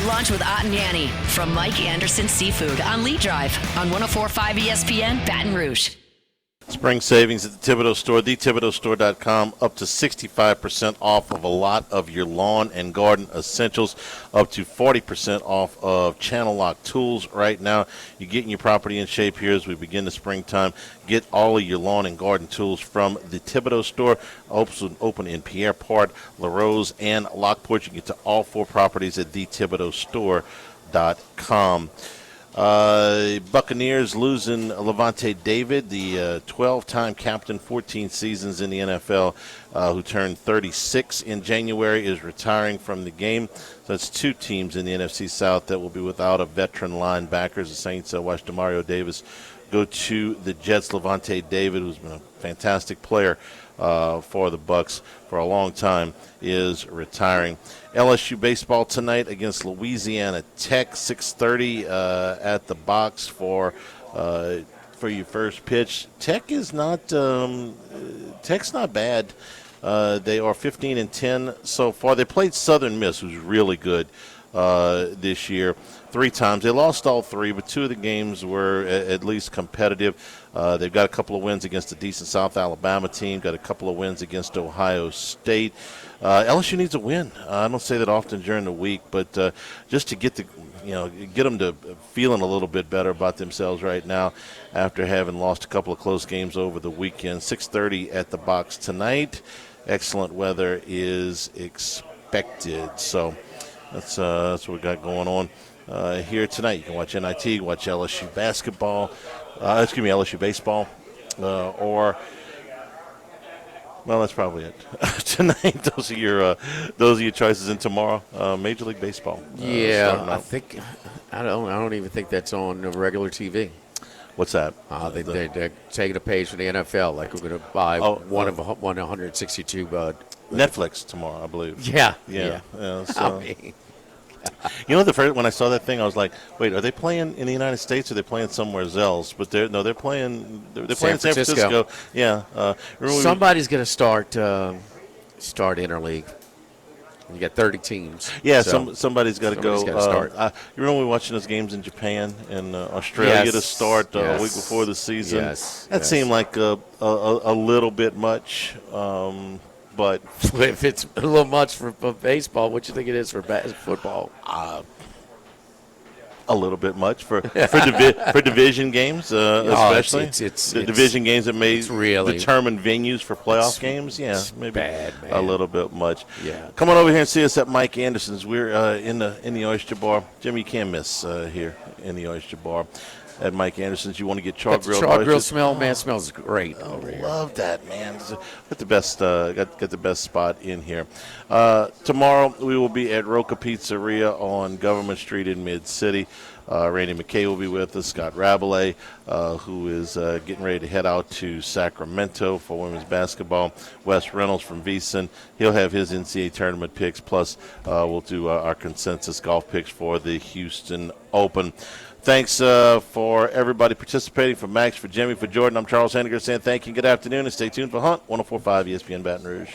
Lunch with Ott and Yanni from Mike Anderson Seafood on Lee Drive on 104.5 ESPN Baton Rouge. Spring savings at the Thibodeau Store, thethibodeaustore.com, up to 65% off of a lot of your lawn and garden essentials, up to 40% off of channel lock tools right now. You're getting your property in shape here as we begin the springtime. Get all of your lawn and garden tools from the Thibodeau Store, open in Pierre Part, LaRose, and Lockport. You can get to all 4 properties at thethibodeaustore.com. Buccaneers losing Levante David, the 12-time captain, 14 seasons in the NFL, who turned 36 in January, is retiring from the game. So that's two teams in the NFC South that will be without a veteran linebacker. The Saints watched Demario Davis go to the Jets. Levante David, who's been a fantastic player for the Bucs for a long time, is retiring. LSU baseball tonight against Louisiana Tech, 6:30 at the box for your first pitch. Tech's not bad. They are 15-10 so far. They played Southern Miss, who's really good this year, 3 times. They lost all 3, but 2 of the games were at least competitive. They've got a couple of wins against a decent South Alabama team, got a couple of wins against Ohio State. LSU needs a win. I don't say that often during the week, but just to get them to feeling a little bit better about themselves right now after having lost a couple of close games over the weekend. 6:30 at the box tonight. Excellent weather is expected. So that's what we got going on here tonight. You can watch NIT, watch LSU basketball. LSU baseball, or. Well, that's probably it. Tonight, those are your choices. And tomorrow, Major League Baseball. I don't even think that's on regular TV. What's that? They're taking a page from the NFL. Like we're going to buy one of 162. Netflix tomorrow, I believe. Yeah. So. When I saw that thing, I was like, "Wait, are they playing in the United States or are they playing somewhere else?" But they're playing. They're playing in San Francisco. Yeah. Somebody's going to start interleague. You got 30 teams. Yeah, so somebody's got to go. Start. You remember we were watching those games in Japan and Australia to start a week before the season. That seemed like a little bit much. But if it's a little much for baseball, what do you think it is for football? A little bit much for division games, especially. It's division games that may determine venues for playoff games. Yeah, maybe a little bit much. Yeah. Come on over here and see us at Mike Anderson's. We're in the Oyster Bar. Jimmy, you can't miss here in the Oyster Bar. At Mike Anderson's, you want to get grill smell, man, smells great over here. Love that, man. Got the best, got the best spot in here. Tomorrow we will be at Roca Pizzeria on Government Street in Mid City. Randy McKay will be with us. Scott Rabelais, who is getting ready to head out to Sacramento for women's basketball. Wes Reynolds from VEASAN. He'll have his NCAA tournament picks. Plus, we'll do our consensus golf picks for the Houston Open. Thanks for everybody participating. For Max, for Jimmy, for Jordan, I'm Charles Henniger saying thank you and good afternoon, and stay tuned for Hunt 104.5 ESPN Baton Rouge.